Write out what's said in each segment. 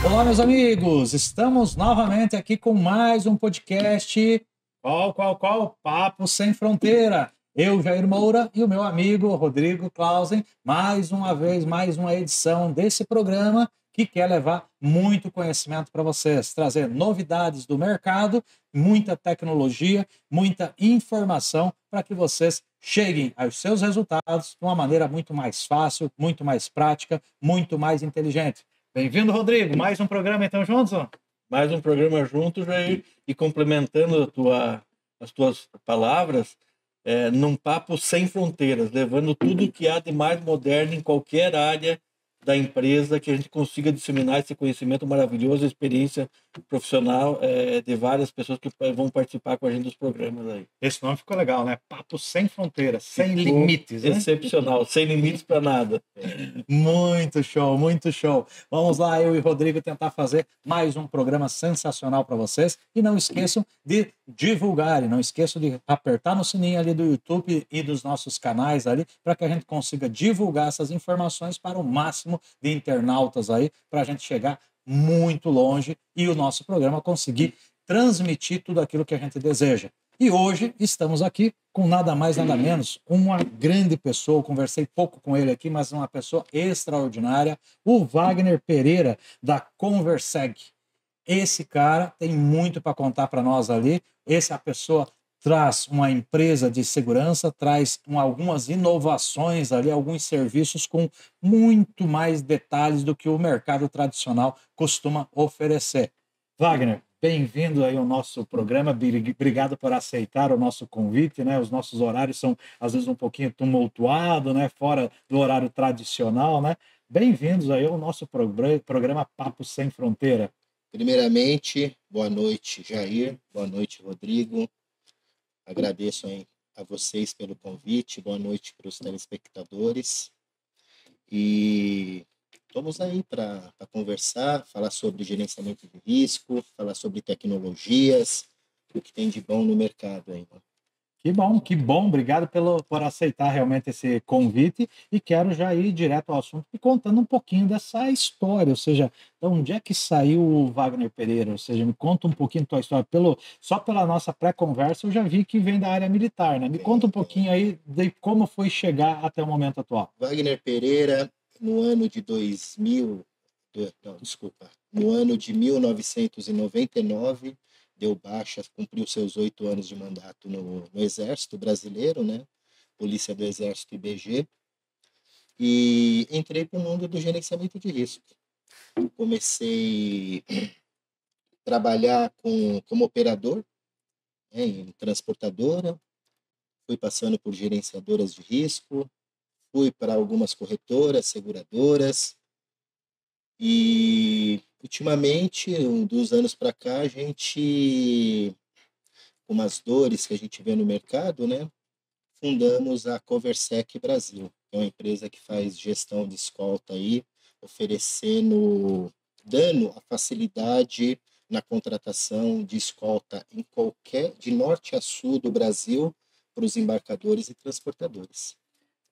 Olá, meus amigos! Estamos novamente aqui com mais um podcast. Qual? Papo Sem Fronteira. Eu, Jair Moura, e o meu amigo Rodrigo Clausen, mais uma vez, mais uma edição desse programa que quer levar muito conhecimento para vocês, trazer novidades do mercado, muita tecnologia, muita informação para que vocês cheguem aos seus resultados de uma maneira muito mais fácil, muito mais prática, muito mais inteligente. Bem-vindo, Rodrigo. Mais um programa, então, juntos? Mais um programa junto, Jair, e complementando as tuas palavras, num papo sem fronteiras, levando tudo que há de mais moderno em qualquer área da empresa, que a gente consiga disseminar esse conhecimento maravilhoso, a experiência profissional de várias pessoas que vão participar com a gente dos programas aí. Esse nome ficou legal, né? Papo Sem Fronteiras, sem limites, né? Excepcional, sem limites para nada. Muito show, muito show. Vamos lá, eu e o Rodrigo tentar fazer mais um programa sensacional para vocês. E não esqueçam de divulgarem, não esqueçam de apertar no sininho ali do YouTube e dos nossos canais ali, para que a gente consiga divulgar essas informações para o máximo de internautas aí, para a gente chegar muito longe e o nosso programa conseguir transmitir tudo aquilo que a gente deseja. E hoje estamos aqui com nada mais, nada menos, uma grande pessoa. Eu conversei pouco com ele aqui, mas uma pessoa extraordinária, o Wagner Pereira, da Converseg. Esse cara tem muito para contar para nós ali. Essa pessoa traz uma empresa de segurança, traz algumas inovações ali, alguns serviços com muito mais detalhes do que o mercado tradicional costuma oferecer. Wagner, bem-vindo aí ao nosso programa. Obrigado por aceitar o nosso convite, né? Os nossos horários são às vezes um pouquinho tumultuados, né? Fora do horário tradicional, né? Bem-vindos aí ao nosso programa Papo Sem Fronteira. Primeiramente, boa noite, Jair. Boa noite, Rodrigo. Agradeço a vocês pelo convite. Boa noite para os telespectadores. E vamos aí para conversar, falar sobre gerenciamento de risco, falar sobre tecnologias, o que tem de bom no mercado aí. Que bom, obrigado por aceitar realmente esse convite e quero já ir direto ao assunto e contando um pouquinho dessa história, ou seja, de onde é que saiu o Wagner Pereira, ou seja, me conta um pouquinho da tua história, só pela nossa pré-conversa eu já vi que vem da área militar, né? Me conta um pouquinho aí de como foi chegar até o momento atual. Wagner Pereira, no ano de 1999, deu baixa, cumpriu seus 8 anos de mandato no Exército Brasileiro, né? Polícia do Exército IBG, e entrei para o mundo do gerenciamento de risco. Comecei a trabalhar como operador, né, em transportadora, fui passando por gerenciadoras de risco, fui para algumas corretoras, seguradoras, e ultimamente, dos anos para cá, a gente, com umas dores que a gente vê no mercado, né, fundamos a Coversec Brasil, que é uma empresa que faz gestão de escolta aí, dando a facilidade na contratação de escolta de norte a sul do Brasil para os embarcadores e transportadores.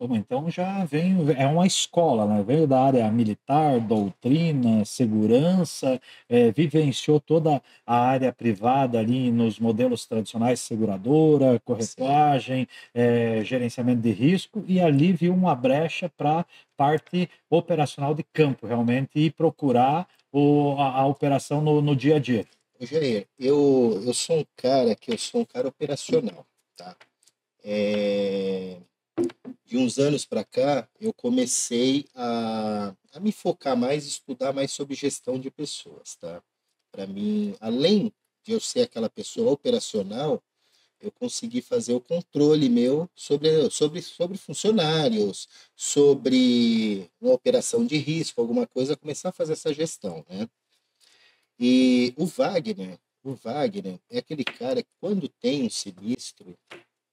Bom, então já vem, é uma escola, né? Veio da área militar, doutrina, segurança, vivenciou toda a área privada ali nos modelos tradicionais, seguradora, corretagem, gerenciamento de risco, e ali viu uma brecha para parte operacional de campo, realmente, e procurar a operação no dia a dia. Jair, eu sou um cara operacional, tá? De uns anos para cá, eu comecei a me focar mais, estudar mais sobre gestão de pessoas, tá? Para mim, além de eu ser aquela pessoa operacional, eu consegui fazer o controle meu sobre funcionários, sobre uma operação de risco, alguma coisa, começar a fazer essa gestão, né? E o Wagner é aquele cara que quando tem um sinistro,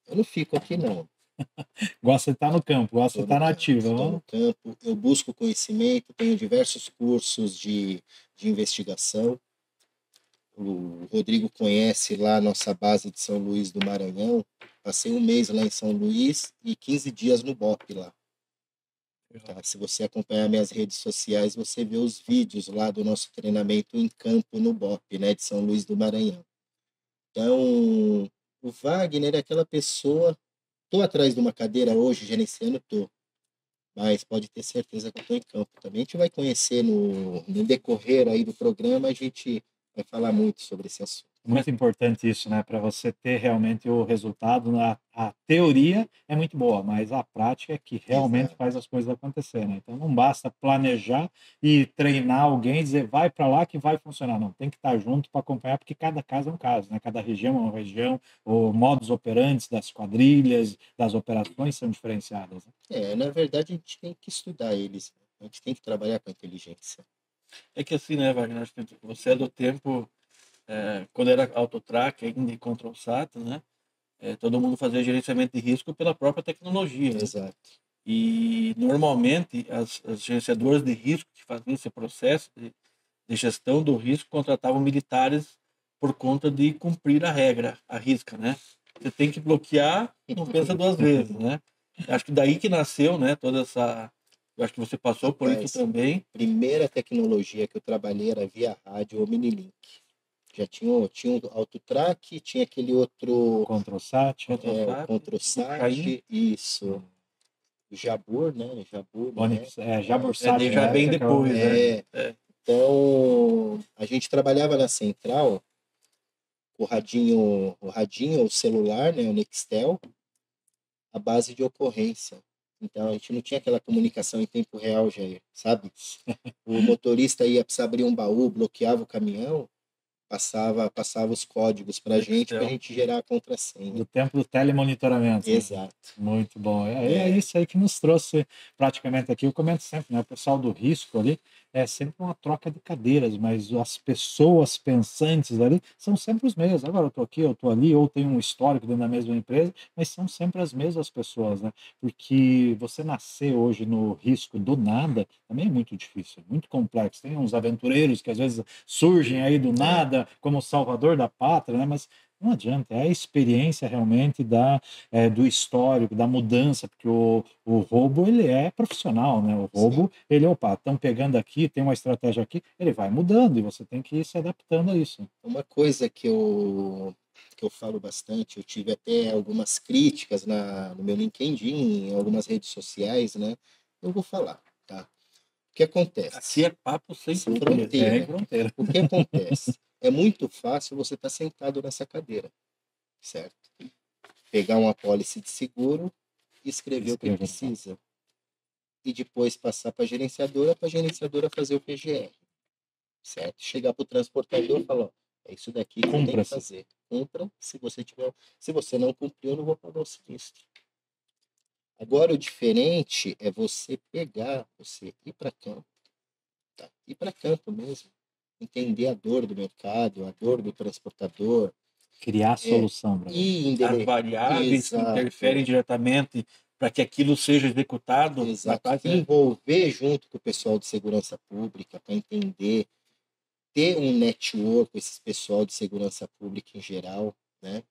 eu não fico aqui não. Gosta de estar no campo, gosta de estar na ativa. Estou no campo, eu busco conhecimento, tenho diversos cursos de investigação. O Rodrigo conhece lá a nossa base de São Luís do Maranhão. Passei um mês lá em São Luís e 15 dias no BOP lá. Tá? Se você acompanhar minhas redes sociais, você vê os vídeos lá do nosso treinamento em campo no BOP, né, de São Luís do Maranhão. Então, o Wagner é aquela pessoa. Estou atrás de uma cadeira hoje, gerenciando, estou. Mas pode ter certeza que eu estou em campo também. A gente vai conhecer no decorrer aí do programa, a gente vai falar muito sobre esse assunto. Muito importante isso, né? Para você ter realmente o resultado. A teoria é muito boa, mas a prática é que realmente Exato. faz as coisas acontecer, né? Então não basta planejar e treinar alguém e dizer vai para lá que vai funcionar. Não, tem que estar junto para acompanhar, porque cada caso é um caso, né? Cada região é uma região, o modus operandi das quadrilhas, das operações são diferenciadas, né? Na verdade, a gente tem que estudar eles. A gente tem que trabalhar com a inteligência. É que assim, né, Wagner? Acho que você é do tempo, quando era autotrack, ainda e control SAT, né? Todo mundo fazia gerenciamento de risco pela própria tecnologia, né? Exato. E normalmente as gerenciadoras de risco que faziam esse processo de gestão do risco contratavam militares por conta de cumprir a regra, a risca, né? Você tem que bloquear, não pensa duas vezes, né? Acho que daí que nasceu, né? Toda essa, eu acho que você passou por isso Rapaz, também. primeira tecnologia que eu trabalhei era via rádio ou Minilink. Já tinha o AutoTrack, tinha aquele outro, Control-SAT, o ControlSat, ControlSat, isso, o Jabur, né? Jabur, né? Onix, Jabur-SAT já na bem época, depois, né? Então, a gente trabalhava na central, o radinho, o celular, né? O Nextel, a base de ocorrência. Então, a gente não tinha aquela comunicação em tempo real, Jair, sabe? O motorista ia precisar abrir um baú, bloqueava o caminhão, passava os códigos para a Nextel. gente gerar a contrassenha. do tempo do telemonitoramento, né? Exato. Muito bom. É isso aí que nos trouxe praticamente aqui. Eu comento sempre, né? O pessoal do risco ali é sempre uma troca de cadeiras, mas as pessoas pensantes ali são sempre os mesmos. Agora eu estou aqui, eu estou ali, ou tem um histórico dentro da mesma empresa, mas são sempre as mesmas pessoas, né? Porque você nascer hoje no risco do nada também é muito difícil, muito complexo. Tem uns aventureiros que às vezes surgem aí do nada como salvador da pátria, né? Mas não adianta, é a experiência realmente do histórico, da mudança, porque o roubo, ele é profissional, né? O roubo, ele, opa, estão pegando aqui, tem uma estratégia aqui, ele vai mudando e você tem que ir se adaptando a isso. Uma coisa que eu falo bastante, eu tive até algumas críticas no meu LinkedIn, em algumas redes sociais, né? Eu vou falar, tá? O que acontece? Aqui é papo sem Sem fronteira. fronteira. O que acontece? É muito fácil você estar sentado nessa cadeira, certo? Pegar uma apólice de seguro e escrever o que Escreva, precisa. E depois passar para a gerenciadora fazer o PGR, certo? Chegar para o transportador e falar, ó, é isso daqui que você tem que Cumpra-se. fazer. Cumpra, se você não cumpriu, eu não vou pagar o sinistro. Agora, o diferente é você ir para campo, tá? Ir para campo mesmo. Entender a dor do mercado, a dor do transportador. Criar a solução, Brasil. E As variáveis que interferem diretamente para que aquilo seja executado. Exato. Envolver junto com o pessoal de segurança pública para entender, ter um network com esse pessoal de segurança pública em geral, né?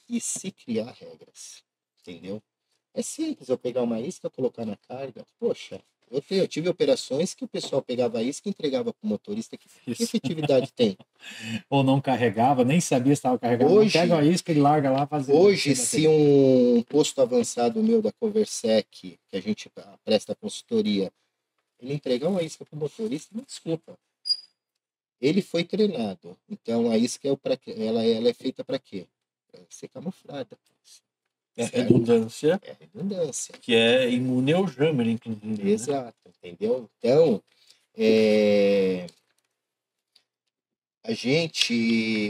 E se criar regras, entendeu? É simples eu pegar uma isca, colocar na carga. Poxa, eu tive operações que o pessoal pegava a isca e entregava para o motorista. Que efetividade tem? Ou não carregava, nem sabia se estava carregado. Hoje, pega a isca e larga lá fazendo. Hoje, se um posto avançado meu da Coversec, que a gente presta consultoria, ele entregar uma isca para o motorista, me desculpa. Ele foi treinado. Então, a isca ela é feita para quê? Para ser camuflada. É redundância. É redundância. Que é imune ao jammer, inclusive. Exato, né? Entendeu? Então,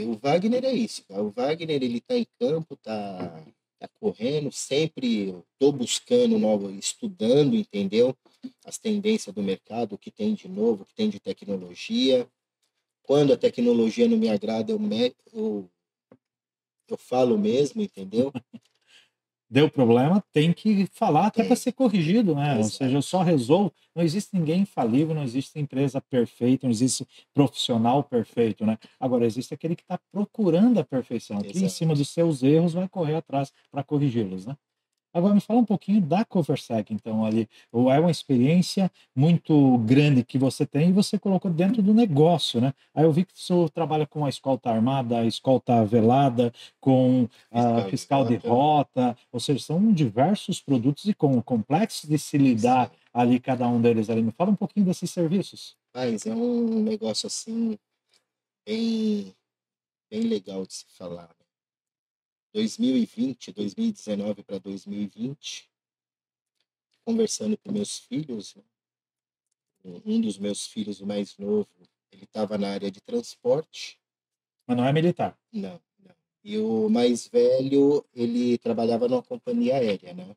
o Wagner é isso. Tá? O Wagner, ele tá em campo, tá correndo, sempre tô buscando estudando, entendeu? As tendências do mercado, o que tem de novo, o que tem de tecnologia. Quando a tecnologia não me agrada, eu falo mesmo, entendeu? Deu problema, tem que falar até para ser corrigido, né? Exato. Ou seja, eu só resolvo. Não existe ninguém infalível, não existe empresa perfeita, não existe profissional perfeito, né? Agora, existe aquele que está procurando a perfeição, que em Exato. cima dos seus erros vai correr atrás para corrigi-los, né? Agora me fala um pouquinho da Coversec, então, ali. Ou é uma experiência muito grande que você tem e você colocou dentro do negócio, né? Aí eu vi que você trabalha com a escolta armada, a escolta velada, com a Fiscal de fiscal de rota. rota, ou seja, são diversos produtos e com complexos de se lidar Sim. ali, cada um deles ali. Me fala um pouquinho desses serviços. Mas é um negócio assim, bem, bem legal de se falar, né? 2020, 2019 para 2020, conversando com meus filhos, né? Um dos meus filhos, o mais novo, ele estava na área de transporte. Mas não é militar. Não, não. E o mais velho, ele trabalhava numa companhia aérea, né?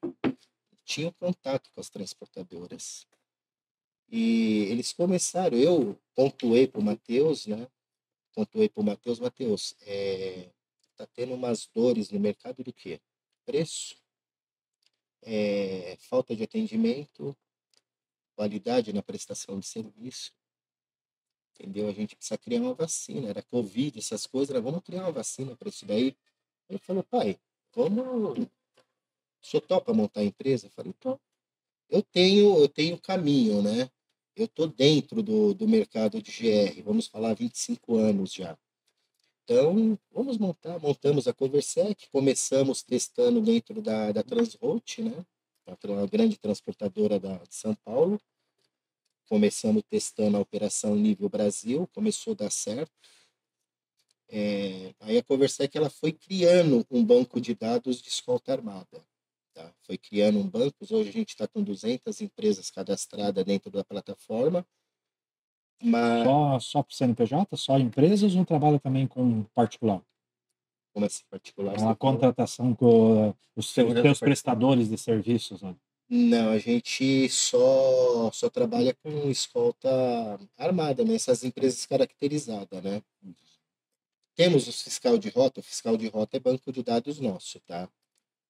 Tinha um contato com as transportadoras. E eles começaram, eu pontuei para o Matheus, né? Pontuei para o Matheus, Matheus, tá tendo umas dores no mercado do quê? Preço, falta de atendimento, qualidade na prestação de serviço, entendeu? A gente precisa criar uma vacina, era Covid, essas coisas, né? Vamos criar uma vacina para isso daí. Ele falou, pai, vamos, o senhor topa montar a empresa? Eu falei, tô. Eu tenho caminho, né? Eu tô dentro do mercado de GR, vamos falar 25 anos já. Então, vamos montar. Montamos a Conversec, começamos testando dentro da Transroute, né? A grande transportadora de São Paulo. Começamos testando a operação nível Brasil, começou a dar certo. Aí a Conversec ela foi criando um banco de dados de escolta armada. Tá? Foi criando um banco, hoje a gente está com 200 empresas cadastradas dentro da plataforma, mas, Só para CNPJ? Só empresas ou trabalha também com particular? como assim, particular, Uma você fala? contratação com os Segurança seus particular. prestadores de serviços, né? Não, a gente só trabalha com escolta armada, né? Essas empresas caracterizadas, né? Temos o fiscal de rota é banco de dados nosso, tá?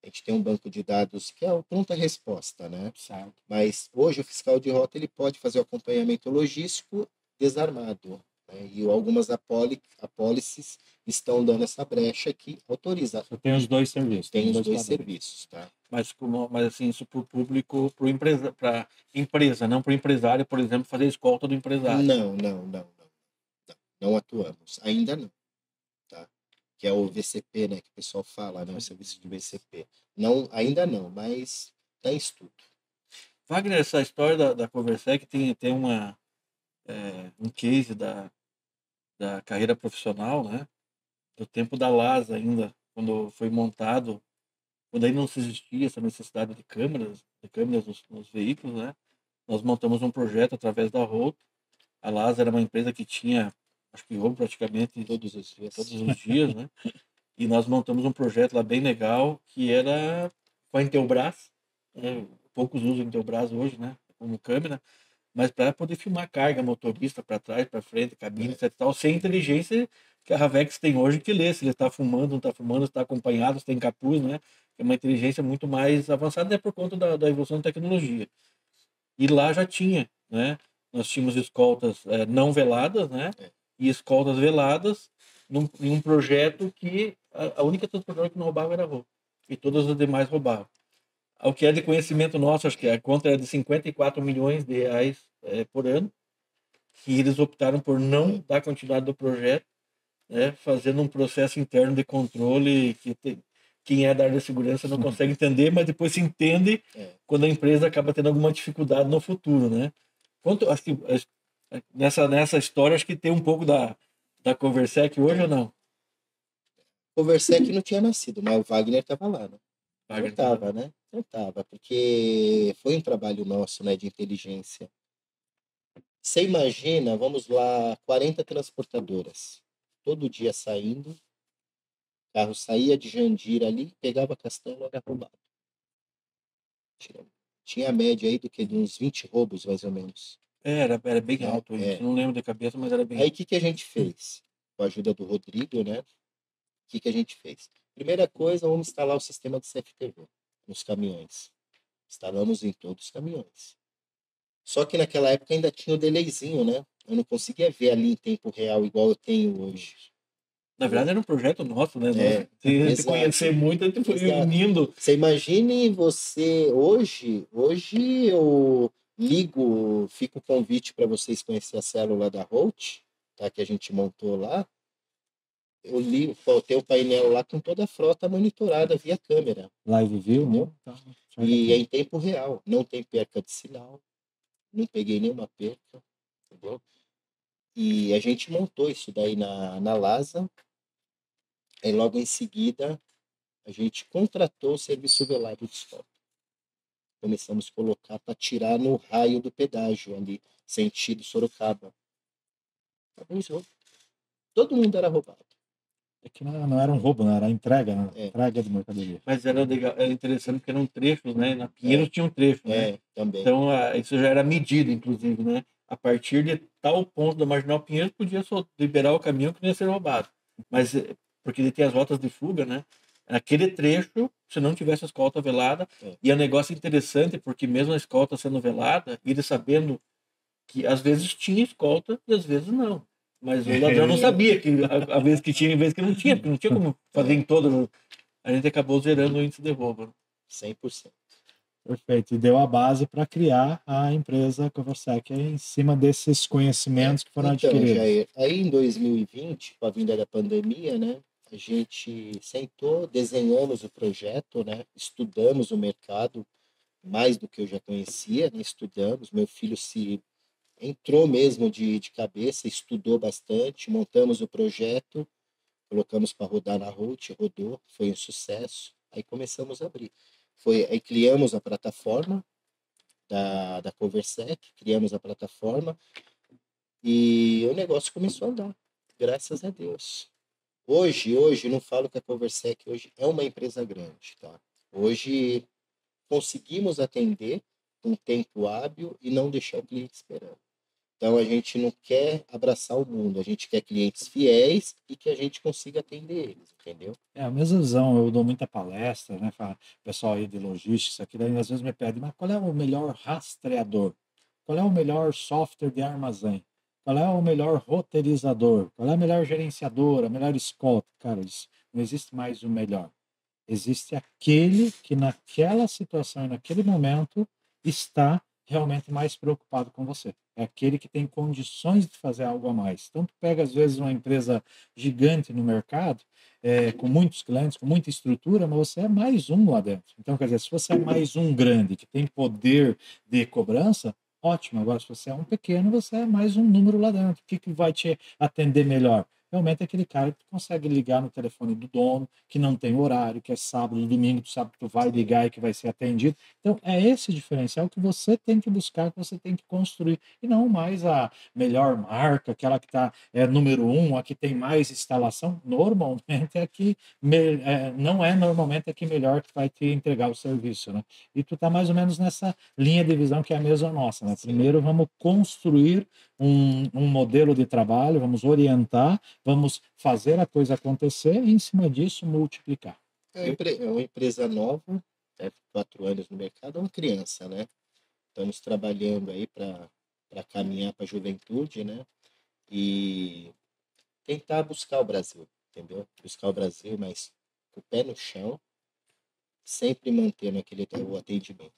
A gente tem um banco de dados que é o pronta resposta, né? Certo. Mas hoje o fiscal de rota ele pode fazer o acompanhamento logístico desarmado, né? E algumas apólices estão dando essa brecha que autoriza. Você tem os dois serviços, tem Tem os os dois dois padrões. serviços, tá? Mas assim, isso para o público, para empresa, não para o empresário, por exemplo, fazer a escolta do empresário. Não, não, não, não. Não atuamos. Ainda não, tá? Que é o VCP, né? Que o pessoal fala, né? O serviço de VCP. Não, ainda não, mas está em estudo. Wagner, essa história da Conversec tem um case da carreira profissional, né? Do tempo da LAS ainda, quando foi montado, quando ainda não se existia essa necessidade de câmeras nos veículos, né? Nós montamos um projeto através da Road. A LAS era uma empresa que tinha, acho que roubo praticamente Todos os dias. todos os dias, né? E nós montamos um projeto lá bem legal, que era com a Intelbras, né? Poucos usam Intelbras hoje, né? Como câmera, mas para poder filmar carga, motorista para trás, para frente, cabine, É, etc. Tal, sem a inteligência que a Ravex tem hoje, que lê se ele está fumando, não está fumando, se está acompanhado, se tem capuz, né? É uma inteligência muito mais avançada, né? Por conta da evolução da tecnologia. E lá já tinha, né? Nós tínhamos escoltas não veladas, né? é. E escoltas veladas em um projeto que a única transportadora que não roubava era a Rô. E todas as demais roubavam. Ao que é de conhecimento nosso, acho que a conta era de 54 milhões de reais por ano, que eles optaram por não É. dar continuidade do projeto, né? Fazendo um processo interno de controle quem é da área de segurança não consegue entender, mas depois se entende É. quando a empresa acaba tendo alguma dificuldade no futuro, né? Acho que nessa história acho que tem um pouco da Conversec hoje ou Tem. não? Conversec não tinha nascido, mas o Wagner estava lá, né? Então Wagner tava- tava, né? Então tava, porque foi um trabalho nosso, né, de inteligência. Você imagina, vamos lá, 40 transportadoras, todo dia saindo, o carro saía de Jandira ali, pegava Castelo, era roubado. Tinha a média aí do que de uns 20 roubos, mais ou menos, era bem né? alto isso. Não lembro de cabeça, mas era bem Aí o alto. que que a gente fez? Com a ajuda do Rodrigo, né? O que que a gente fez? Primeira coisa, vamos instalar o sistema de CFTV nos caminhões. Instalamos em todos os caminhões. Só que naquela época ainda tinha o delayzinho, né? Eu não conseguia ver ali em tempo real igual eu tenho hoje. Na verdade, era um projeto nosso, né? Se exato. conhecer muito, a gente foi Exato. unindo. Você imagine você hoje eu ligo, fica o convite para vocês conhecer a célula da Holt, tá? Que a gente montou lá. Eu ligo, tem o painel lá com toda a frota monitorada via câmera, Live view, né? entendeu? Então, E é em tempo real, não tem perca de sinal, não peguei nenhuma perca, entendeu? E a gente montou isso daí na LASA, e logo em seguida a gente contratou o serviço velado de escolta. Começamos a colocar para tirar no raio do pedágio ali, sentido Sorocaba. Todo mundo era roubado. é que não era um roubo, né? Era entrega, né? É. Entrega de mercadoria. Mas era legal, era interessante porque eram trechos, né? Na Pinheiros tinha um trecho, né? Também. Então, isso já era medido, inclusive, né? A partir de tal ponto da Marginal Pinheiros, podia só liberar o caminhão que não ia ser roubado. Mas, porque ele tem as rotas de fuga, né? Naquele trecho, se não tivesse a escolta velada, e é um negócio interessante, porque mesmo a escolta sendo velada, ele sabendo que às vezes tinha escolta e às vezes não. Mas o ladrão não sabia que a vez que tinha e a vez que não tinha, porque não tinha como fazer em todas. A gente acabou zerando o índice de roubo. 100%. Perfeito. E deu a base para criar a empresa Coversec em cima desses conhecimentos que foram adquiridos. Jair, aí em 2020, com a vinda da pandemia, né, a gente sentou, desenhamos o projeto, né, estudamos o mercado mais do que eu já conhecia, né, estudamos. Meu filho se entrou mesmo de cabeça, estudou bastante, montamos o projeto, colocamos para rodar na Holt, rodou, foi um sucesso. Aí começamos a abrir. Aí criamos a plataforma da Coversec, criamos a plataforma e o negócio começou a andar, graças a Deus. Hoje, não falo que a Coversec hoje é uma empresa grande, tá? Hoje conseguimos atender um tempo hábil e não deixar o cliente esperando. Então a gente não quer abraçar o mundo, a gente quer clientes fiéis e que a gente consiga atender eles, entendeu? É a mesma visão, eu dou muita palestra, né? Pessoal aí de logística, isso aqui, daí às vezes me pedem, mas qual é o melhor rastreador? Qual é o melhor software de armazém? Qual é o melhor roteirizador? Qual é a melhor gerenciadora, a melhor escolta? Cara, isso, não existe mais o melhor. Existe aquele que naquela situação e naquele momento está realmente mais preocupado com você. É aquele que tem condições de fazer algo a mais. Então, tu pega, às vezes, uma empresa gigante no mercado, com muitos clientes, com muita estrutura, mas você é mais um lá dentro. Então, quer dizer, se você é mais um grande, que tem poder de cobrança, ótimo. Agora, se você é um pequeno, você é mais um número lá dentro. O que vai te atender melhor? Realmente é aquele cara que consegue ligar no telefone do dono, que não tem horário, que é sábado, domingo, tu sabe que tu vai ligar e que vai ser atendido. Então, é esse diferencial que você tem que buscar, que você tem que construir, e não mais a melhor marca, aquela que está número um, a que tem mais instalação. Normalmente é que não é normalmente a que melhor que vai te entregar o serviço, né? E tu está mais ou menos nessa linha de visão que é a mesma nossa, né? Primeiro vamos construir um modelo de trabalho, vamos orientar, vamos fazer a coisa acontecer e, em cima disso, multiplicar. É uma empresa nova, 4 anos no mercado, é uma criança, né? Estamos trabalhando aí para caminhar para a juventude, né? E tentar buscar o Brasil, entendeu? Buscar o Brasil, mas com o pé no chão, sempre mantendo o atendimento.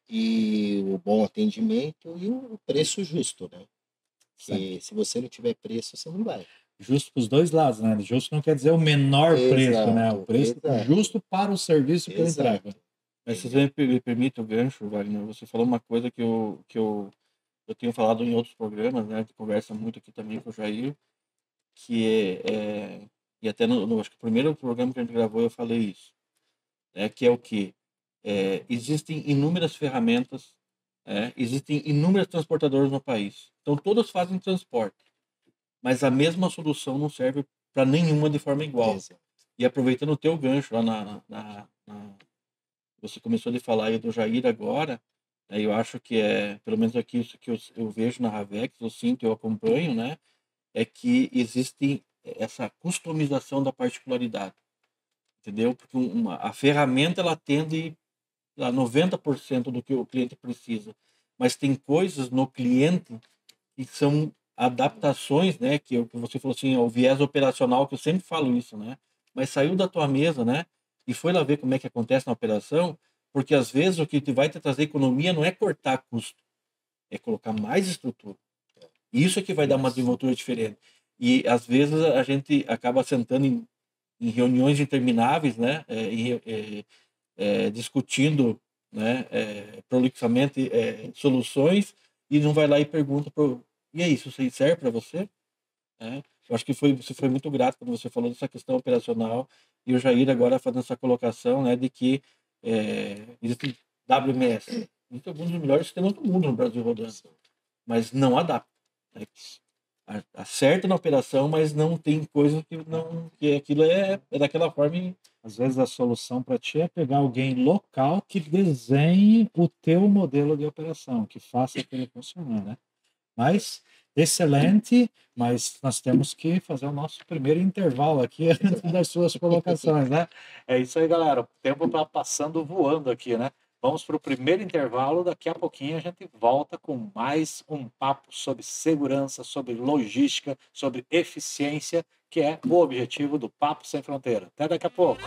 E o bom atendimento e o preço justo, né? Porque se você não tiver preço, você não vai. Justo para os dois lados, né? Justo não quer dizer o menor preço, né? O preço justo para o serviço que eu entrego. Mas se você me permite o gancho, Wagner, você falou uma coisa que eu tenho falado em outros programas, né? Que conversa muito aqui também com o Jair, que e até acho que o primeiro programa que a gente gravou eu falei isso, que é o quê? Existem inúmeras ferramentas, existem inúmeras transportadoras no país. Então, todas fazem transporte, mas a mesma solução não serve para nenhuma de forma igual. Exato. E aproveitando o teu gancho lá você começou a falar aí do Jair agora, eu acho que pelo menos aqui isso que eu vejo na Ravex, eu sinto, eu acompanho, né? É que existe essa customização da particularidade, entendeu? Porque a ferramenta ela atende a 90% do que o cliente precisa, mas tem coisas no cliente que são adaptações, né, que você falou assim, o viés operacional, que eu sempre falo isso, né, mas saiu da tua mesa, né, e foi lá ver como é que acontece na operação, porque às vezes o que vai te trazer economia não é cortar custo, é colocar mais estrutura. Isso é que vai dar uma desenvoltura diferente. E às vezes a gente acaba sentando em reuniões intermináveis, né, discutindo, né, prolixamente soluções, e não vai lá e pergunta e aí, isso serve para você? Né? Eu acho que você foi muito grato quando você falou dessa questão operacional, e o Jair agora fazendo essa colocação, né, de que existe WMS, existe alguns dos melhores sistemas do mundo no Brasil rodando, mas não adapta, né? Acerta na operação, mas não tem coisa que não, que aquilo é daquela forma. Às vezes a solução para ti é pegar alguém local que desenhe o teu modelo de operação, que faça aquilo funcionar, né? Mas excelente, mas nós temos que fazer o nosso primeiro intervalo aqui antes das suas colocações, né? É isso aí, galera. O tempo está passando voando aqui, né? Vamos para o primeiro intervalo. Daqui a pouquinho a gente volta com mais um papo sobre segurança, sobre logística, sobre eficiência, que é o objetivo do Papo Sem Fronteira. Até daqui a pouco.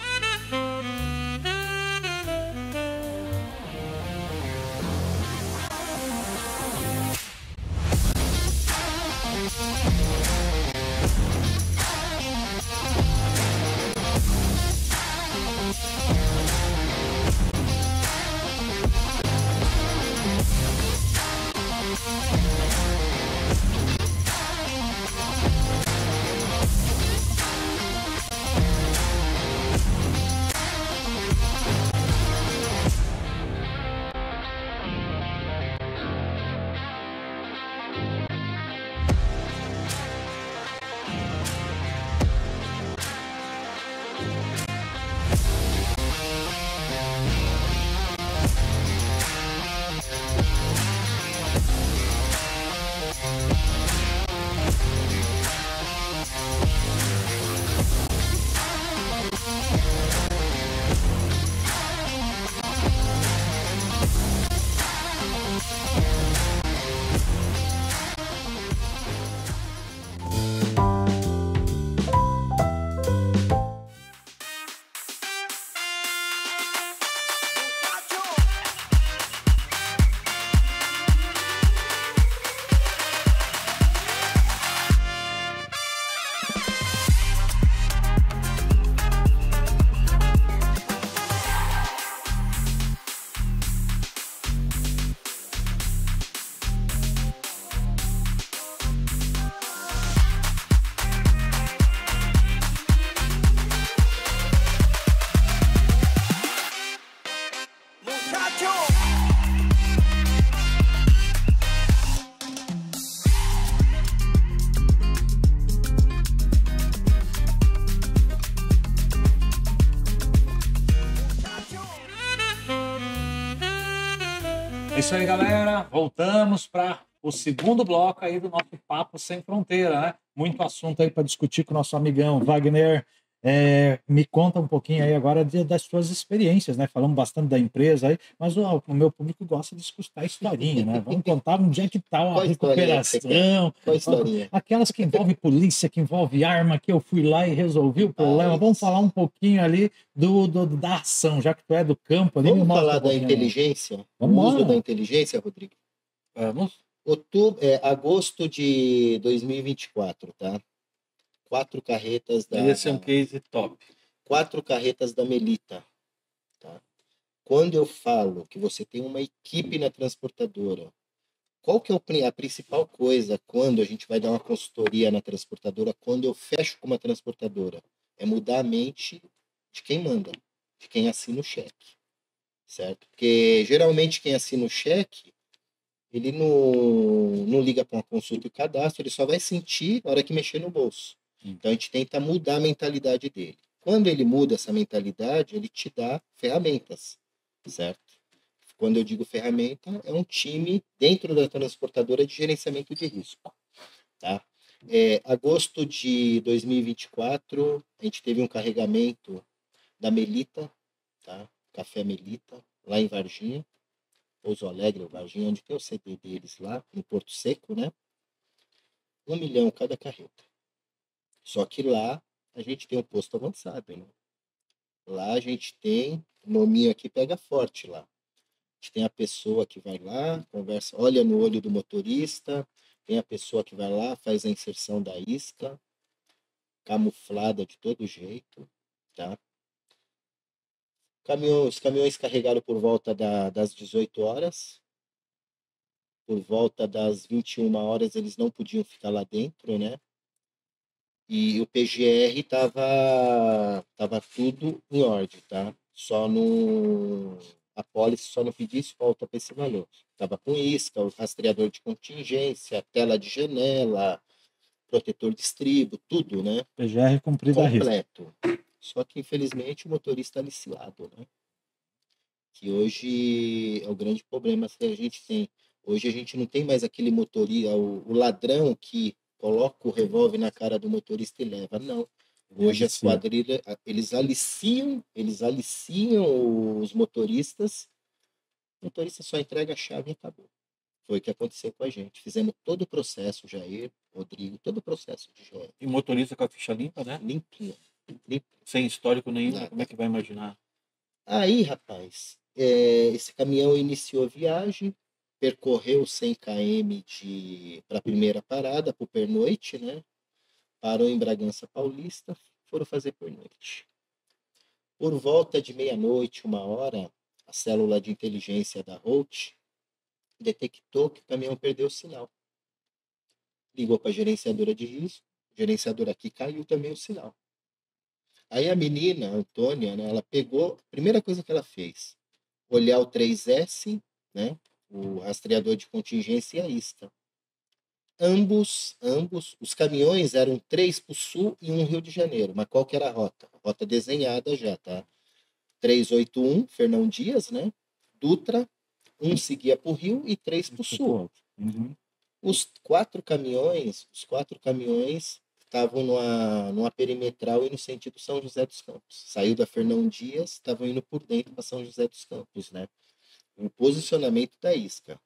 É isso aí, galera. Voltamos para o segundo bloco aí do nosso Papo Sem Fronteira, né? Muito assunto aí para discutir com o nosso amigão Wagner. Me conta um pouquinho aí agora das suas experiências, né? Falamos bastante da empresa aí, mas o meu público gosta de escutar historinha, né? Vamos contar onde é que está a recuperação, aquelas que envolvem polícia, que envolve arma, que eu fui lá e resolvi o problema. Vamos falar um pouquinho ali da ação, já que tu é do campo ali. Vamos falar da inteligência? O uso da inteligência, Rodrigo? Vamos. Agosto de 2024, tá? 4 carretas da... Esse é um case top. 4 carretas da Melita, tá? Quando eu falo que você tem uma equipe na transportadora, qual que é a principal coisa quando a gente vai dar uma consultoria na transportadora, quando eu fecho com uma transportadora? É mudar a mente de quem manda, de quem assina o cheque, certo? Porque geralmente quem assina o cheque, ele não liga para uma consulta e cadastro, ele só vai sentir na hora que mexer no bolso. Então a gente tenta mudar a mentalidade dele. Quando ele muda essa mentalidade, ele te dá ferramentas, certo? Quando eu digo ferramenta, é um time dentro da transportadora de gerenciamento de risco, tá? Agosto de 2024, a gente teve um carregamento da Melita, tá? Café Melita, lá em Varginha, Pouso Alegre, Varginha, onde tem o CD deles lá, em Porto Seco, né? R$ 1 milhão cada carreta. Só que lá a gente tem um posto avançado, né? Lá a gente tem, o nominho aqui pega forte lá. A gente tem a pessoa que vai lá, conversa, olha no olho do motorista, tem a pessoa que vai lá, faz a inserção da isca, camuflada de todo jeito, tá? Os caminhões carregaram por volta das 18 horas, por volta das 21 horas eles não podiam ficar lá dentro, né? E o PGR tava tudo em ordem, tá? Só no a pólice só não pedisse falta para esse valor. Tava com isca, o rastreador de contingência, tela de janela, protetor de estribo, tudo, né? PGR cumprido a risca. Completo. Só que infelizmente o motorista aliciado, né? Que hoje é o grande problema que a gente tem. Hoje a gente não tem mais aquele motorista, o ladrão que coloca o revólver na cara do motorista e leva. Não. Hoje as quadrilhas, eles aliciam os motoristas. O motorista só entrega a chave e acabou. Foi o que aconteceu com a gente. Fizemos todo o processo, Jair, Rodrigo, todo o processo de GR. E motorista com a ficha limpa, né? Limpinho. Sem histórico nenhum, Nada. como é que vai imaginar? Aí, rapaz, esse caminhão iniciou a viagem, percorreu 100 km para a primeira parada, para o pernoite, né? Parou em Bragança Paulista, foram fazer pernoite. Por volta de meia-noite, 1 hora, a célula de inteligência da Holt detectou que o caminhão perdeu o sinal. Ligou para a gerenciadora de risco, a gerenciadora aqui caiu também o sinal. Aí a menina, a Antônia, né, ela pegou, a primeira coisa que ela fez, olhar o 3S, né, o rastreador de contingência e a isca. Ambos, os caminhões eram 3 para o sul e 1 Rio de Janeiro. Mas qual que era a rota? A rota desenhada já, tá? 381, Fernão Dias, né? Dutra, um seguia para o Rio e 3 para o sul. Uhum. Os quatro caminhões estavam numa perimetral e no sentido São José dos Campos. Saiu da Fernão Dias, estavam indo por dentro para São José dos Campos, né? O posicionamento da isca.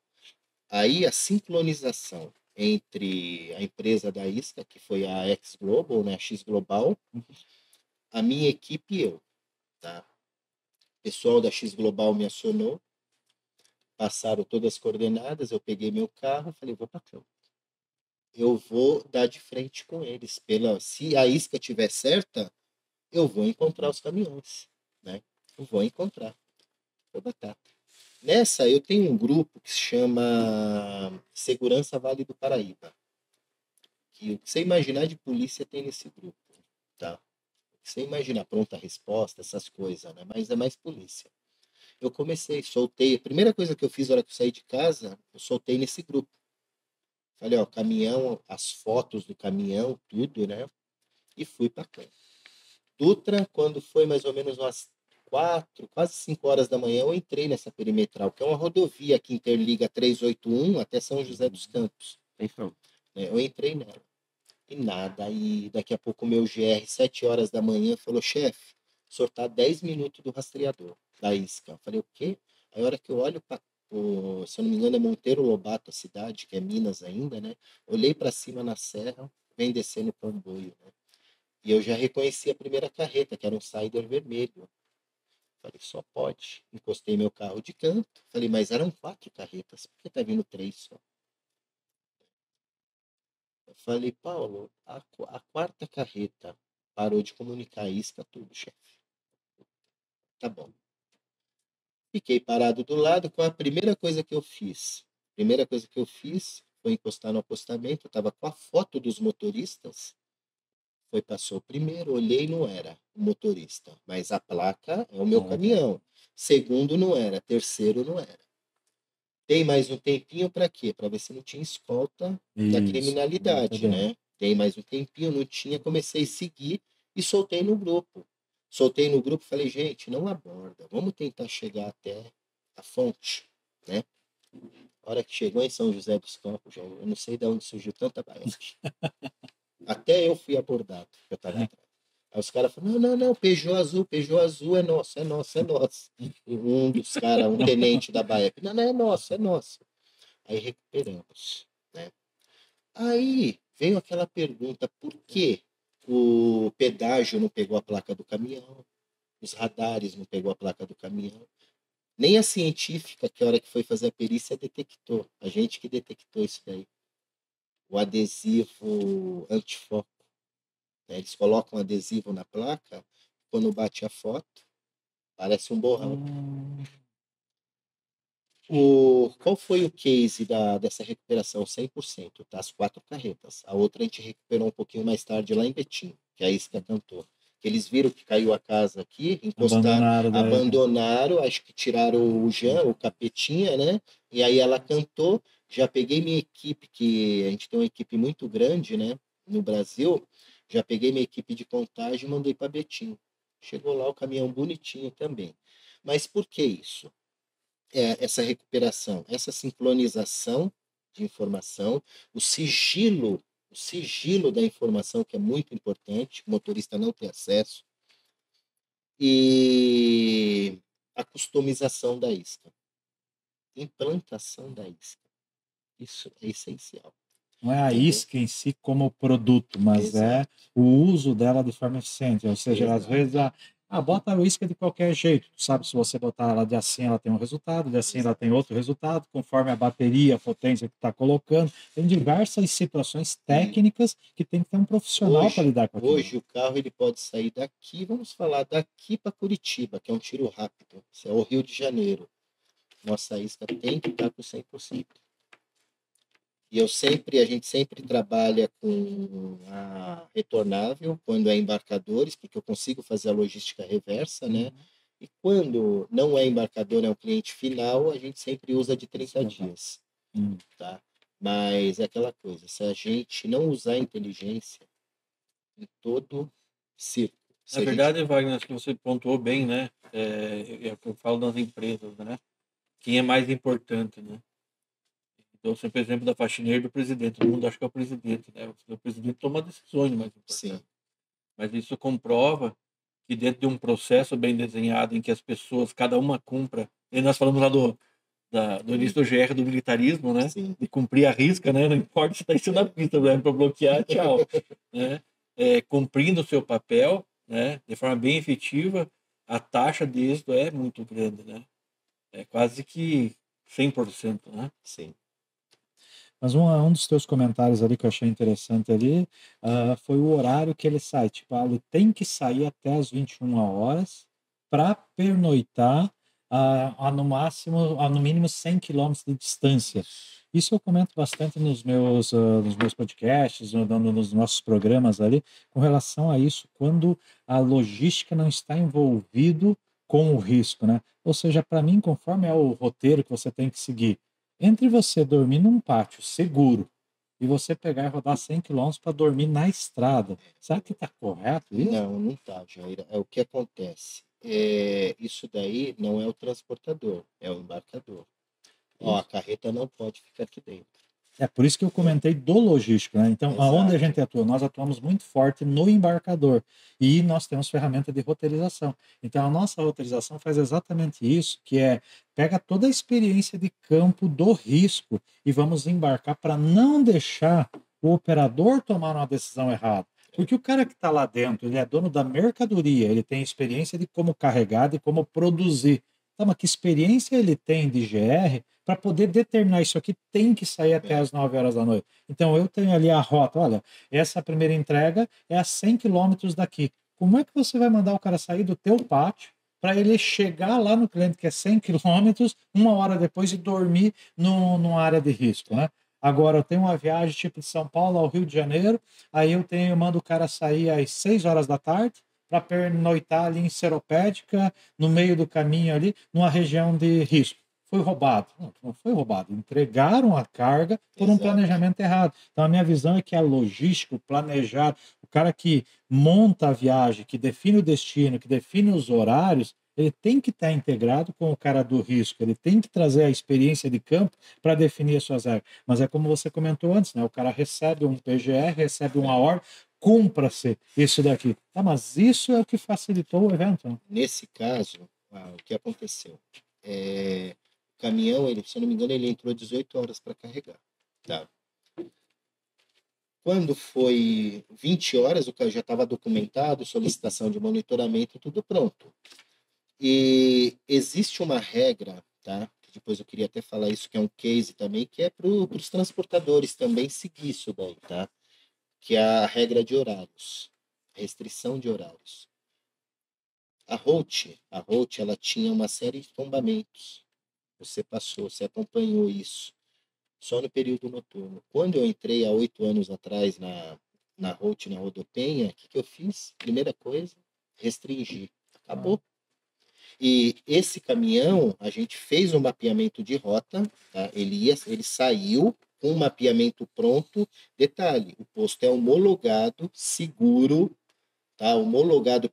Aí a sincronização entre a empresa da isca, que foi a X Global, né, a X Global, a minha equipe e eu, tá? O pessoal da X Global me acionou, passaram todas as coordenadas, eu peguei meu carro, falei, vou para campo. Eu vou dar de frente com eles. Se a isca estiver certa, eu vou encontrar os caminhões, né? Eu vou encontrar. Foi batata. Nessa, eu tenho um grupo que se chama Segurança Vale do Paraíba. Que o que você imaginar de polícia tem nesse grupo, tá? O que você imaginar, pronta resposta, essas coisas, né? Mas é mais polícia. Eu soltei. A primeira coisa que eu fiz na hora que eu saí de casa, eu soltei nesse grupo. Falei, ó, caminhão, as fotos do caminhão, tudo, né? E fui para cá. Dutra, quando foi mais ou menos umas 4, quase 5 horas da manhã, eu entrei nessa perimetral, que é uma rodovia que interliga 381 até São José dos Campos. Eu entrei nela. E nada. Aí daqui a pouco o meu GR, 7 horas da manhã, falou, chefe, o senhor tá 10 minutos do rastreador, da isca. Eu falei, o quê? Aí a hora que eu olho para se eu não me engano é Monteiro Lobato, a cidade, que é Minas ainda, né? Olhei para cima na serra, vem descendo o comboio, né? E eu já reconheci a primeira carreta, que era um Sider vermelho. Falei, só pode. Encostei meu carro de canto. Falei, mas eram 4 carretas, por que tá vindo 3 só? Eu falei, Paulo, a 4ª carreta parou de comunicar a isca, tudo, chefe. Tá bom. Fiquei parado do lado com a primeira coisa que eu fiz. A primeira coisa que eu fiz foi encostar no acostamento. Eu estava com a foto dos motoristas. Passou primeiro, olhei, não era o motorista. Mas a placa é o meu caminhão. Segundo, não era. Terceiro, não era. Tem mais um tempinho para quê? Para ver se não tinha escolta da criminalidade, né? Tem mais um tempinho, não tinha. Comecei a seguir e soltei no grupo. Falei, gente, não aborda, vamos tentar chegar até a fonte, né? A hora que chegou em São José dos Campos, eu não sei de onde surgiu tanta baiate. Até eu fui abordado, eu estava atrás. Aí os caras falaram, não, Peugeot azul é nosso. Um dos caras, um tenente da BAEP, não, é nosso. Aí recuperamos, né? Aí veio aquela pergunta, por que o pedágio não pegou a placa do caminhão? Os radares não pegou a placa do caminhão? Nem a científica, que a hora que foi fazer a perícia, detectou. A gente que detectou isso daí. O adesivo antifoco. Né? Eles colocam adesivo na placa, quando bate a foto, parece um borrão. Qual foi o case dessa recuperação? 100%, tá? As 4 carretas. A outra a gente recuperou um pouquinho mais tarde lá em Betim, que é a Isca cantou. Que eles viram que caiu a casa aqui, encostaram, abandonaram, acho que tiraram o Jean, o Capetinha, né? E aí ela cantou. Já peguei minha equipe, que a gente tem uma equipe muito grande, né? No Brasil. Já peguei minha equipe de contagem e mandei para Betim. Chegou lá o caminhão bonitinho também. Mas por que isso? Essa recuperação, essa sincronização de informação, o sigilo da informação, que é muito importante, o motorista não ter acesso, e a customização da isca, implantação da isca. Isso é essencial. Não é a Entendeu? isca em si como produto, mas Exato. é o uso dela de forma eficiente. Ou seja, Exato. às vezes bota a isca de qualquer jeito. Tu sabe, se você botar ela de assim, ela tem um resultado, de assim ela tem outro resultado, conforme a bateria, a potência que está colocando. Tem diversas situações técnicas que tem que ter um profissional para lidar com aquilo. Hoje o carro ele pode sair daqui, vamos falar daqui para Curitiba, que é um tiro rápido. Isso é o Rio de Janeiro. Nossa isca tem que estar com 100%. E a gente sempre trabalha com a retornável, quando é embarcadores, porque eu consigo fazer a logística reversa, né? E quando não é embarcador, é um cliente final, a gente sempre usa de 30 dias, tá? Mas é aquela coisa, se a gente não usar a inteligência em todo circo. Na verdade, Wagner, acho que você pontuou bem, né? É o que eu falo das empresas, né? Quem é mais importante, né? Então, sempre exemplo da faxineira e do presidente. Todo mundo acha que é o presidente, né? O presidente toma decisões mais importantes. Sim. Mas isso comprova que dentro de um processo bem desenhado, em que as pessoas, cada uma cumpra... E nós falamos lá do início do GR, do militarismo, né? Sim. De cumprir a risca, né? Não importa se está em cima da pista, né? Para bloquear, tchau. Né? Cumprindo o seu papel, né? De forma bem efetiva, a taxa de êxito é muito grande, né? É quase que 100%, né? Sim. Mas um dos teus comentários ali que eu achei interessante ali foi o horário que ele sai. Tipo, ele tem que sair até as 21 horas para pernoitar no máximo, no mínimo 100 quilômetros de distância. Isso eu comento bastante nos meus podcasts, nos nossos programas ali, com relação a isso, quando a logística não está envolvido com o risco, né? Ou seja, para mim, conforme é o roteiro que você tem que seguir, entre você dormir num pátio seguro e você pegar e rodar 100 quilômetros para dormir na estrada, será que está correto isso? Não, não está, Jair. É o que acontece. Isso daí não é o transportador, é o embarcador. Ó, a carreta não pode ficar aqui dentro. É por isso que eu comentei do logístico, né? Então, aonde a gente atua? Nós atuamos muito forte no embarcador e nós temos ferramenta de roteirização. Então, a nossa roteirização faz exatamente isso, que é pega toda a experiência de campo do risco e vamos embarcar para não deixar o operador tomar uma decisão errada. Porque o cara que está lá dentro, ele é dono da mercadoria, ele tem experiência de como carregar, de como produzir. Então, mas que experiência ele tem de GR para poder determinar isso aqui tem que sair até as 9 horas da noite. Então, eu tenho ali a rota, olha, essa primeira entrega é a 100 quilômetros daqui. Como é que você vai mandar o cara sair do teu pátio para ele chegar lá no cliente que é 100 quilômetros, 1 hora depois e dormir numa área de risco, né? Agora, eu tenho uma viagem tipo de São Paulo ao Rio de Janeiro, aí eu mando o cara sair às 6 horas da tarde para pernoitar ali em Seropédica, no meio do caminho ali, numa região de risco. Foi roubado. Não foi roubado. Entregaram a carga por um planejamento errado. Então, a minha visão é que a logística, o planejado, o cara que monta a viagem, que define o destino, que define os horários, ele tem que estar integrado com o cara do risco, ele tem que trazer a experiência de campo para definir as suas regras. Mas é como você comentou antes, né? O cara recebe um PGR, recebe uma ordem, cumpra-se isso daqui. Mas isso é o que facilitou o evento. Né? Nesse caso, o que aconteceu? O caminhão, se eu não me engano, ele entrou 18 horas para carregar. Tá. Quando foi 20 horas, o cara já estava documentado, solicitação de monitoramento, tudo pronto. E existe uma regra, tá? Depois eu queria até falar isso, que é um case também, que é para os transportadores também seguir isso daí, tá? Que é a regra de horários, restrição de horários. A Holt, ela tinha uma série de tombamentos. Você acompanhou isso só no período noturno. Quando eu entrei há 8 anos atrás na Holt, na Rodopenha, o que, que eu fiz? Primeira coisa, restringir. Acabou. E esse caminhão, a gente fez um mapeamento de rota, tá? Ele saiu com um mapeamento pronto. Detalhe, o posto é homologado, seguro, tá? Homologado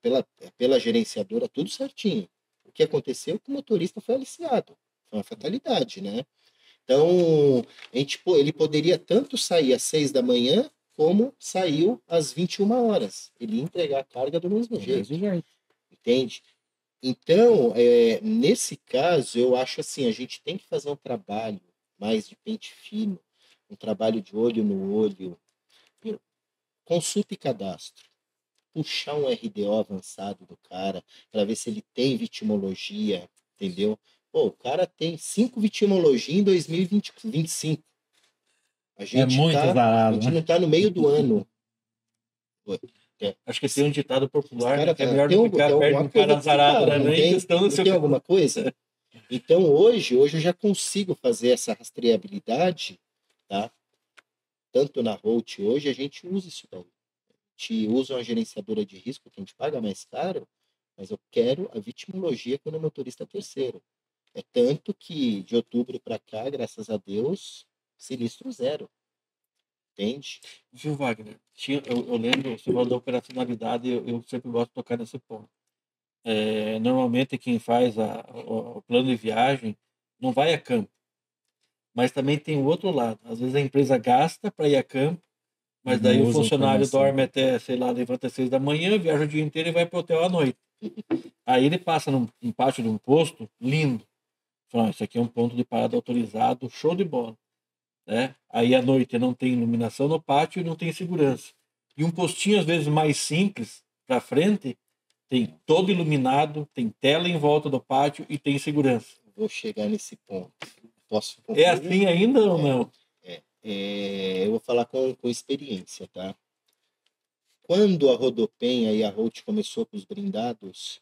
pela gerenciadora, tudo certinho. O que aconteceu é que o motorista foi aliciado. Foi uma fatalidade, né? Então, ele poderia tanto sair às 6 da manhã, como saiu às 21 horas. Ele ia entregar a carga do mesmo jeito, entende? Então, nesse caso, eu acho assim, a gente tem que fazer um trabalho mais de pente fino, um trabalho de olho no olho, consulta e cadastro, puxar um RDO avançado do cara, para ver se ele tem vitimologia, entendeu? Pô, o cara tem 5 vitimologia em 2025. A É gente muito a azarado, gente né? não está no meio do ano. Pô, Acho que tem um ditado popular, né, cara, que é melhor tem, não ficar tem perto de alguma um cara coisa que ficar, azarado, né? não Nem tem, questão do não seu. tem alguma coisa? Então, hoje eu já consigo fazer essa rastreabilidade, tá? Tanto na Holt, hoje a gente usa isso daí. A gente usa uma gerenciadora de risco que a gente paga mais caro, mas eu quero a vitimologia quando o motorista terceiro. É tanto que de outubro para cá, graças a Deus, sinistro zero. Entende? Viu, Wagner? Eu lembro, você falou da operacionalidade, eu sempre gosto de tocar nesse ponto. Normalmente quem faz o plano de viagem não vai a campo, mas também tem o outro lado. Às vezes a empresa gasta para ir a campo, mas Não daí o usa a funcionário informação. dorme até, sei lá, levanta às 6 da manhã, viaja o dia inteiro e vai para o hotel à noite. Aí ele passa num pátio de um posto lindo. Fala, isso aqui é um ponto de parada autorizado, show de bola. Né? Aí à noite não tem iluminação no pátio e não tem segurança. E um postinho, às vezes, mais simples, para frente, tem todo iluminado, tem tela em volta do pátio e tem segurança. Vou chegar nesse ponto. Posso É concluir? assim ainda ou não? Eu vou falar com experiência, tá? Quando a Rodopenha e a Holt começou com os blindados,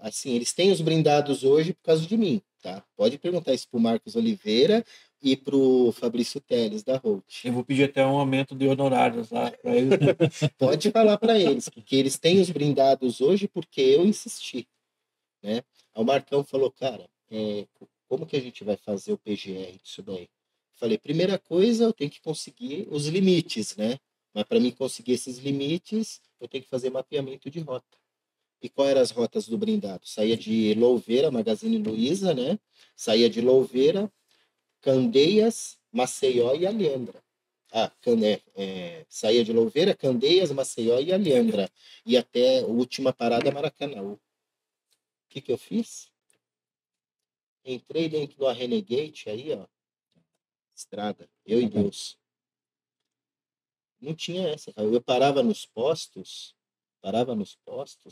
assim, eles têm os blindados hoje por causa de mim, tá? Pode perguntar isso pro Marcos Oliveira e pro Fabrício Teles, da Holt. Eu vou pedir até um aumento de honorários lá para eles. Pode falar para eles, porque eles têm os blindados hoje porque eu insisti, né? Aí o Marcão falou, cara, como que a gente vai fazer o PGR disso daí? Falei, primeira coisa, eu tenho que conseguir os limites, né? Mas para mim conseguir esses limites, eu tenho que fazer mapeamento de rota. E quais eram as rotas do blindado? Saía de Louveira, Magazine Luiza, né? Saía de Louveira, Candeias, Maceió e Alhandra. Saía de Louveira, Candeias, Maceió e Alhandra. E até a última parada, Maracanaú. O que eu fiz? Entrei dentro do Renegade aí, ó. Estrada. Eu e Deus. Não tinha essa, cara. Eu parava nos postos,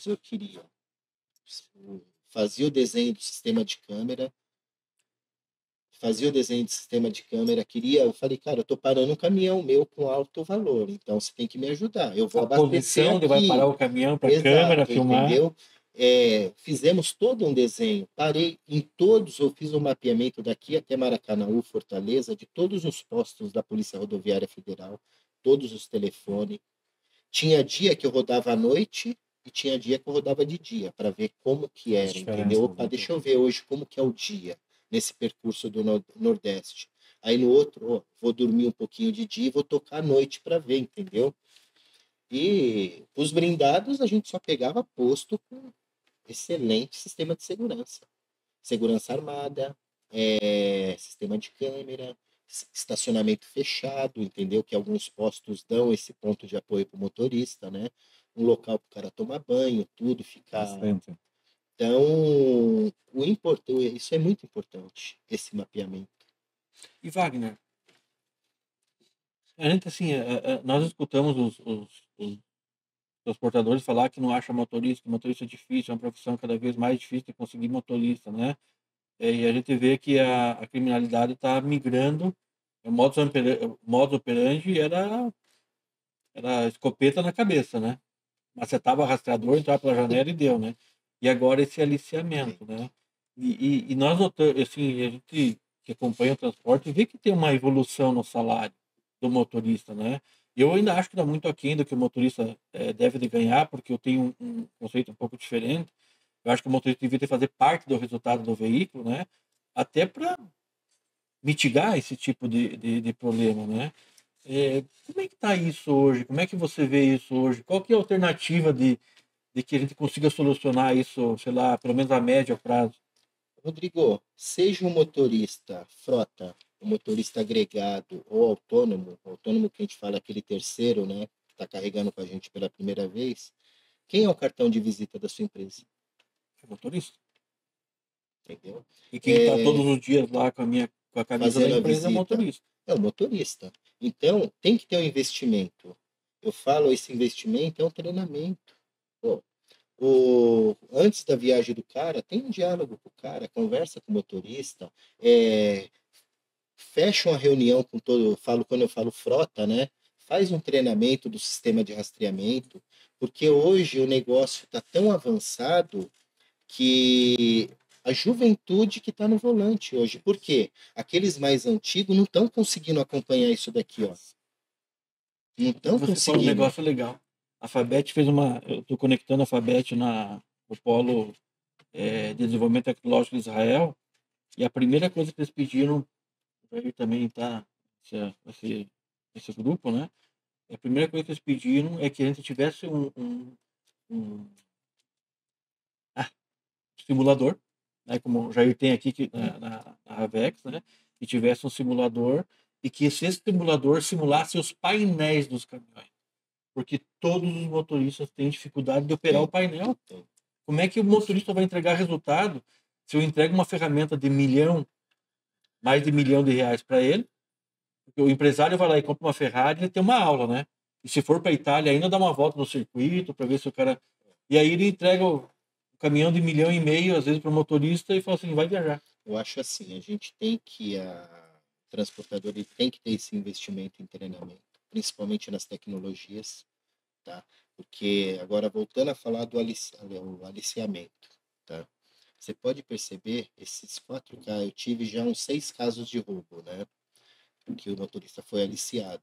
eu queria. Fazia o desenho do sistema de câmera, eu falei, cara, eu tô parando um caminhão meu com alto valor, então você tem que me ajudar. Eu vou A abastecer posição onde vai parar aqui. o caminhão para a câmera Exato, filmar. entendeu? Fizemos todo um desenho. Parei em todos, eu fiz um mapeamento daqui até Maracanaú, Fortaleza, de todos os postos da Polícia Rodoviária Federal, todos os telefones. Tinha dia que eu rodava à noite e tinha dia que eu rodava de dia, para ver como que era, entendeu? Opa, deixa eu ver hoje como que é o dia nesse percurso do Nordeste. Aí no outro, vou dormir um pouquinho de dia e vou tocar à noite para ver, entendeu? E os blindados a gente só pegava posto com excelente sistema de segurança. Segurança armada, sistema de câmera, estacionamento fechado, entendeu? Que alguns postos dão esse ponto de apoio para o motorista, né? Um local para o cara tomar banho, tudo, ficar. Bastante. Então, isso é muito importante, esse mapeamento. E Wagner, A gente, assim, nós escutamos os transportadores falar que não acha motorista, que motorista é difícil, é uma profissão cada vez mais difícil de conseguir motorista, né? E a gente vê que a criminalidade está migrando, o modus operandi era escopeta na cabeça, né? Macetava rastreador, entrava pela janela e deu, né? E agora esse aliciamento, né? E nós notamos, assim, a gente que acompanha o transporte vê que tem uma evolução no salário do motorista, né? Eu ainda acho que dá muito aquém do que o motorista deve de ganhar, porque eu tenho um conceito um pouco diferente. Eu acho que o motorista devia ter fazer parte do resultado do veículo, né? Até para mitigar esse tipo de problema, né? Como é que está isso hoje? Como é que você vê isso hoje? Qual que é a alternativa de que a gente consiga solucionar isso, sei lá, pelo menos a médio prazo? Rodrigo, seja um motorista frota, um motorista agregado ou autônomo que a gente fala aquele terceiro, né, que está carregando com a gente pela primeira vez, quem é o cartão de visita da sua empresa? É motorista. Entendeu? E quem está todos É, os dias lá com a camisa da fazendo a empresa é o visita motorista. é o motorista. Então, tem que ter um investimento. Eu falo, esse investimento é um treinamento. Pô, antes da viagem do cara, tem um diálogo com o cara, conversa com o motorista, fecha uma reunião com todo, quando eu falo frota, né? Faz um treinamento do sistema de rastreamento, porque hoje o negócio está tão avançado que a juventude que está no volante hoje. Por quê? Aqueles mais antigos não estão conseguindo acompanhar isso daqui, ó. Não estão Você falou um conseguindo. negócio legal. A Fabet fez uma. Eu estou conectando a Fabet no Polo de Desenvolvimento Tecnológico de Israel, e a primeira coisa que eles pediram, aí também tá esse grupo, né? A primeira coisa que eles pediram é que a gente tivesse um ah, simulador, né? Como o Jair tem aqui na Avex, né? Que tivesse um simulador e que esse simulador simulasse os painéis dos caminhões. Porque todos os motoristas têm dificuldade de operar o Tem, painel. tem. Como é que o motorista vai entregar resultado se eu entrego uma ferramenta de mais de R$ 1 milhão para ele? Porque o empresário vai lá e compra uma Ferrari, ele tem uma aula, né? E se for para Itália, ainda dá uma volta no circuito para ver se o cara. E aí ele entrega o caminhão de 1,5 milhão, às vezes, para o motorista e fala assim: vai viajar. Eu acho assim, a gente tem que, a transportadora ele tem que ter esse investimento em treinamento, principalmente nas tecnologias, tá? Porque agora voltando a falar do o aliciamento, tá? Você pode perceber, esses 4K, eu tive já uns 6 casos de roubo, né? Que o motorista foi aliciado.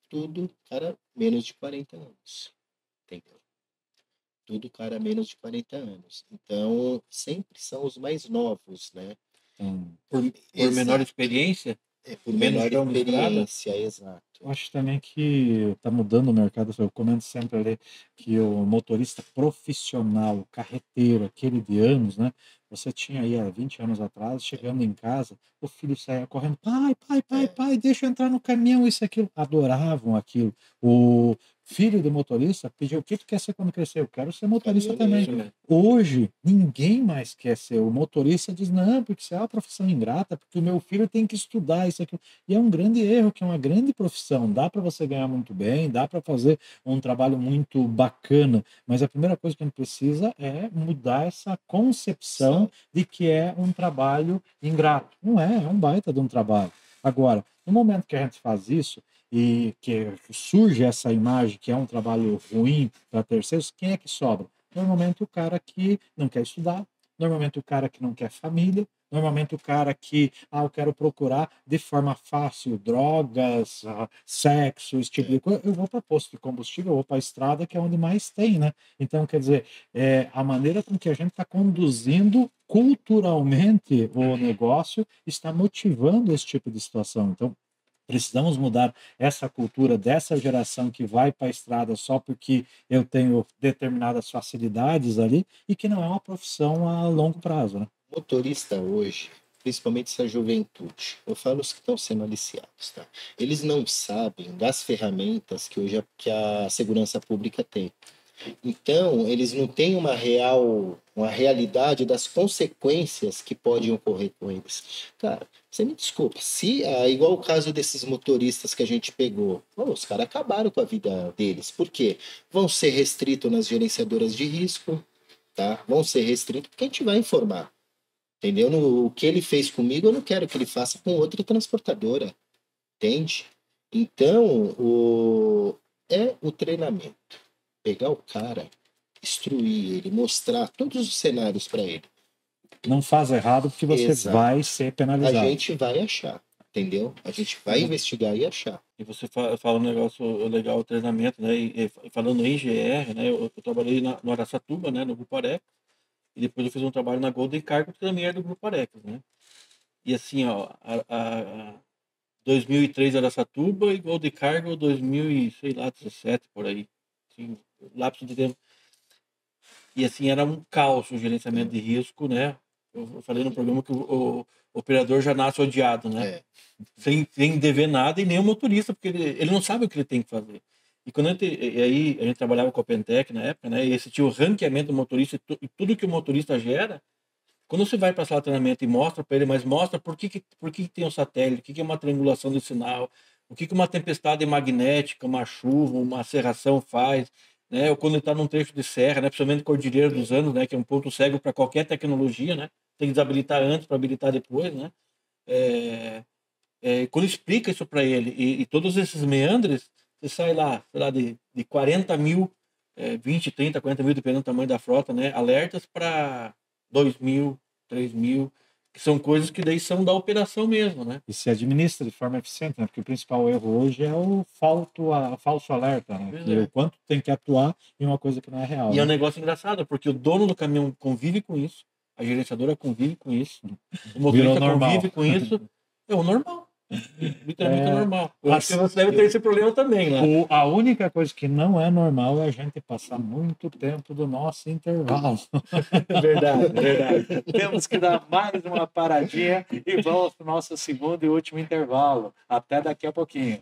Tudo, cara, menos de 40 anos, entendeu? Tudo, cara, menos de 40 anos. Então, sempre são os mais novos, né? Então, Por menor Exato. experiência, Por menos menor chão de estrada. experiência, eu exato. acho também que está mudando o mercado. Eu comento sempre ali que o motorista profissional, o carreteiro, aquele de anos, né? Você tinha aí há 20 anos atrás, chegando em casa, o filho saía correndo, pai, pai, pai, É, pai, deixa eu entrar no caminhão, isso, aquilo. Adoravam aquilo. O filho de motorista pediu, o que tu quer ser quando crescer? Eu quero ser motorista também. Isso caminhoneiro. mesmo. Hoje, ninguém mais quer ser. O motorista diz, não, porque isso é uma profissão ingrata, porque o meu filho tem que estudar isso, aquilo. E é um grande erro, que é uma grande profissão. Dá para você ganhar muito bem, dá para fazer um trabalho muito bacana, mas a primeira coisa que a gente precisa é mudar essa concepção São. de que é um trabalho ingrato. Não é, é um baita de um trabalho. Agora, no momento que a gente faz isso e que surge essa imagem que é um trabalho ruim para terceiros, quem é que sobra? Normalmente o cara que não quer estudar, normalmente o cara que não quer família, normalmente o cara que, eu quero procurar de forma fácil drogas, sexo, esse tipo É, de coisa, eu vou para posto de combustível, eu vou para a estrada, que é onde mais tem, né? Então, quer dizer, a maneira com que a gente está conduzindo culturalmente o negócio está motivando esse tipo de situação. Então, precisamos mudar essa cultura dessa geração que vai para a estrada só porque eu tenho determinadas facilidades ali e que não é uma profissão a longo prazo, né? motorista hoje, principalmente essa juventude, eu falo os que estão sendo aliciados, tá? Eles não sabem das ferramentas que hoje que a segurança pública tem. Então, eles não têm uma realidade das consequências que podem ocorrer com eles. Cara, você me desculpa, se igual o caso desses motoristas que a gente pegou, os caras acabaram com a vida deles. Por quê? Vão ser restritos nas gerenciadoras de risco, tá? Vão ser restritos porque a gente vai informar. Entendeu? O que ele fez comigo, eu não quero que ele faça com outra transportadora. Entende? Então, o treinamento. Pegar o cara, instruir ele, mostrar todos os cenários para ele. Não faz errado porque você Exato. vai ser A penalizado. gente vai achar, entendeu? A gente vai investigar e achar. E você fala um negócio legal, o treinamento, né? E falando em GR, né? Eu trabalhei no Araçatuba, né? No Grupo Areca. E depois eu fiz um trabalho na Golden Cargo, que também era do Grupo Areca, né? E assim, ó, 2003 Araçatuba e Golden Cargo 2017, por aí. Assim, lapso de tempo. E assim, era um caos o gerenciamento de risco, né? Eu falei no programa que o operador já nasce odiado, né? Sem dever nada, e nem o motorista, porque ele não sabe o que ele tem que fazer. E aí a gente trabalhava com a Pentec na época, né? E esse tinha o ranqueamento do motorista e tudo que o motorista gera. Quando você vai para a sala de treinamento e mostra para ele, mas mostra por que tem um satélite, o que é uma triangulação de sinal, o que uma tempestade magnética, uma chuva, uma serração faz, né? Ou quando ele está num trecho de serra, né? Principalmente Cordilheira dos Andes, né? Que é um ponto cego para qualquer tecnologia, né? Tem que desabilitar antes para habilitar depois, né? Quando explica isso para ele e todos esses meandres, você sai lá, sei lá, de 40 mil, 20, 30, 40 mil, dependendo do tamanho da frota, né? Alertas para 2 mil, 3 mil, que são coisas que daí são da operação mesmo, né? E se administra de forma eficiente, né? Porque o principal erro hoje é o falso alerta, né? Que o quanto tem que atuar em uma coisa que não é real. E né? é um negócio engraçado, porque o dono do caminhão convive com isso, a gerenciadora convive com isso, o motorista convive com isso, é o normal. Literalmente normal. Eu acho que você deve ter esse problema também, né? A única coisa que não é normal é a gente passar muito tempo do nosso intervalo. Verdade. Temos que dar mais uma paradinha e vamos para o nosso segundo e último intervalo. Até daqui a pouquinho.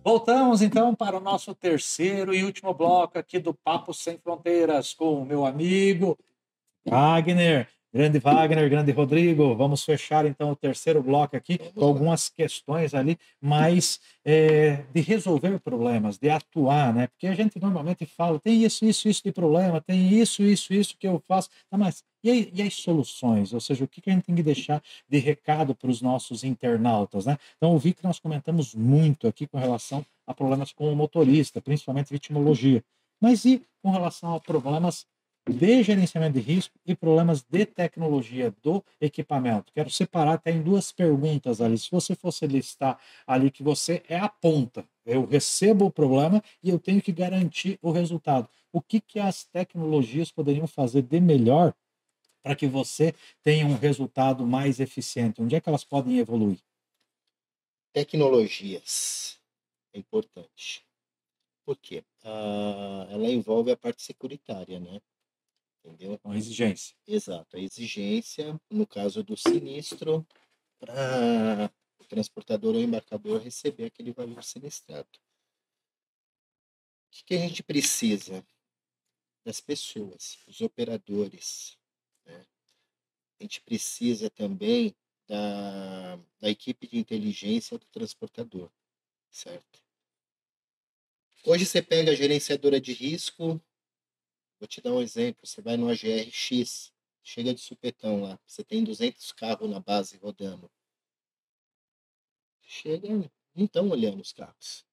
Voltamos então para o nosso terceiro e último bloco aqui do Papo Sem Fronteiras com o meu amigo Wagner, grande Rodrigo. Vamos fechar então o terceiro bloco aqui com algumas questões ali mais de resolver problemas, de atuar, né? Porque a gente normalmente fala, tem isso de problema, tem isso que eu faço. Ah, mas e as soluções? Ou seja, o que a gente tem que deixar de recado para os nossos internautas, né? Então, eu vi que nós comentamos muito aqui com relação a problemas com o motorista, principalmente vitimologia. Mas e com relação a problemas de gerenciamento de risco e problemas de tecnologia do equipamento. Quero separar até em duas perguntas ali. Se você fosse listar ali que você é a ponta, eu recebo o problema e eu tenho que garantir o resultado. O que que as tecnologias poderiam fazer de melhor para que você tenha um resultado mais eficiente? Onde é que elas podem evoluir? Tecnologias é importante. Por quê? Ela envolve a parte securitária, né? Entendeu? Uma exigência. Exato. A exigência, no caso do sinistro, para o transportador ou embarcador receber aquele valor sinistrado. O que que a gente precisa? Das pessoas, os operadores, né? A gente precisa também da equipe de inteligência do transportador, certo? Hoje você pega a gerenciadora de risco, vou te dar um exemplo, você vai no AGR-X, chega de supetão lá, você tem 200 carros na base rodando. Chega, não estão olhando os carros.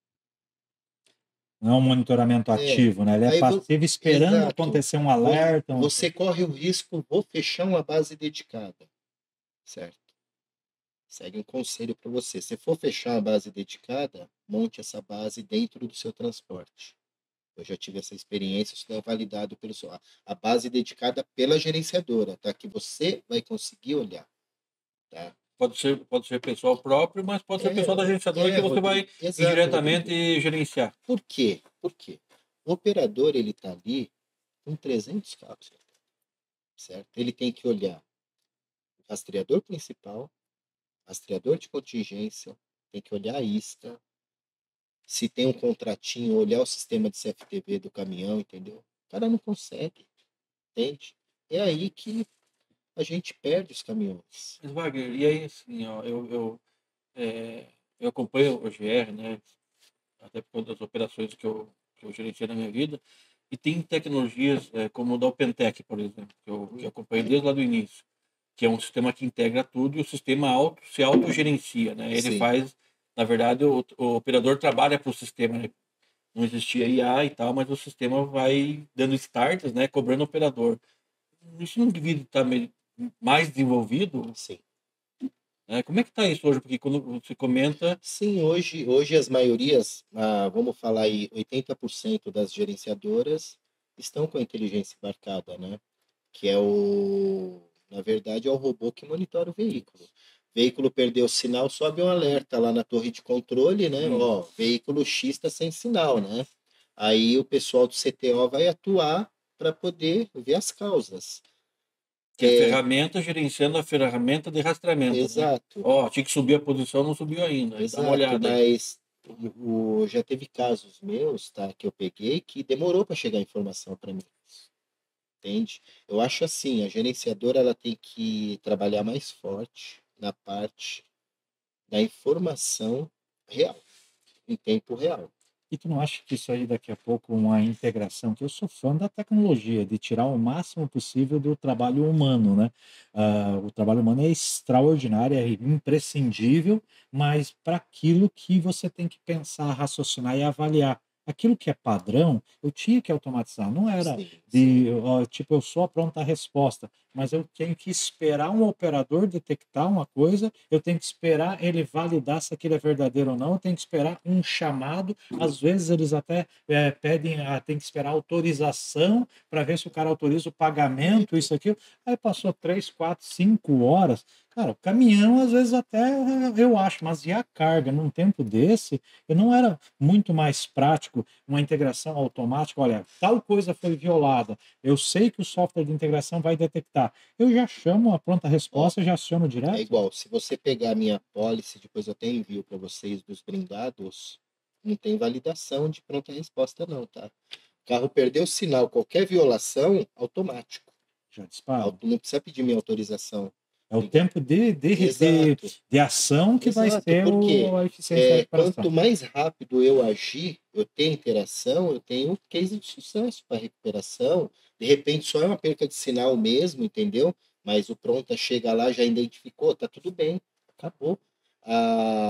Não é um monitoramento É, ativo, né? Ele é aí passivo esperando exato, acontecer um alerta. você corre o risco, vou fechar uma base dedicada, certo? Segue um conselho para você. Se for fechar uma base dedicada, monte essa base dentro do seu transporte. Eu já tive essa experiência, isso é validado pelo seu. A base dedicada pela gerenciadora, tá? Que você vai conseguir olhar, tá? Pode ser pessoal próprio, mas pode ser pessoal da gerenciadora que você vai Rodrigo. Exato, indiretamente Rodrigo. gerenciar. Por quê? Por quê? O operador, ele tá ali com 300 cabos, certo? Ele tem que olhar o rastreador principal, rastreador de contingência, tem que olhar a isca, se tem um contratinho, olhar o sistema de CFTV do caminhão, entendeu? O cara não consegue, entende? É aí que a gente perde os caminhões. Mas, Wagner, e aí, assim, ó, eu acompanho o GR, né? Até por conta das operações que eu gerenciei na minha vida, e tem tecnologias como o da OpenTech, por exemplo, que eu acompanho desde lá do início, que é um sistema que integra tudo e o sistema se autogerencia, né? Ele Sim, faz, na verdade, o operador trabalha para o sistema, né? Não existia IA e tal, mas o sistema vai dando starts, né? Cobrando o operador. Isso não devia estar mais desenvolvido, sim. né? Como é que está isso hoje? Porque quando você comenta, Sim, hoje as maiorias, vamos falar aí, 80% das gerenciadoras estão com a inteligência embarcada, né? Que é na verdade, é o robô que monitora o veículo. Veículo perdeu o sinal, sobe um alerta lá na torre de controle, né? Ó, veículo X está sem sinal, né? Aí o pessoal do CTO vai atuar para poder ver as causas. que é a ferramenta gerenciando a ferramenta de rastreamento, né? Exato, Ó, tinha que subir a posição, não subiu ainda. Aí dá uma exato, olhada aí. mas já teve casos meus, tá, que eu peguei que demorou para chegar a informação para mim, entende? Eu acho assim, a gerenciadora ela tem que trabalhar mais forte na parte da informação real, em tempo real. E tu não acha que isso aí daqui a pouco uma integração, que eu sou fã da tecnologia, de tirar o máximo possível do trabalho humano, né? O trabalho humano é extraordinário, é imprescindível, mas para aquilo que você tem que pensar, raciocinar e avaliar. Aquilo que é padrão, eu tinha que automatizar, não era Sim, sim. de, ó, tipo, eu sou a pronta resposta, mas eu tenho que esperar um operador detectar uma coisa, eu tenho que esperar ele validar se aquilo é verdadeiro ou não, eu tenho que esperar um chamado, às vezes eles até pedem, tem que esperar autorização para ver se o cara autoriza o pagamento, isso, aquilo. Aí passou 3, 4, 5 horas. Cara, o caminhão, às vezes até eu acho, mas e a carga? Num tempo desse, eu não era muito mais prático uma integração automática? Olha, tal coisa foi violada. Eu sei que o software de integração vai detectar. Eu já chamo a pronta Ó, resposta, já aciono é direto. igual, se você pegar a minha pólice, depois eu até envio para vocês dos blindados, não tem validação de pronta resposta não, tá? O carro perdeu o sinal, qualquer violação, automático. Já disparo. Não precisa pedir minha autorização. É o tempo Exato, de ação que vai exato, ser porque a eficiência da recuperação. quanto mais rápido eu agir, eu tenho interação, eu tenho case de sucesso para recuperação. De repente só é uma perca de sinal mesmo, entendeu? Mas o pronta chega lá, já identificou, tá tudo bem, acabou.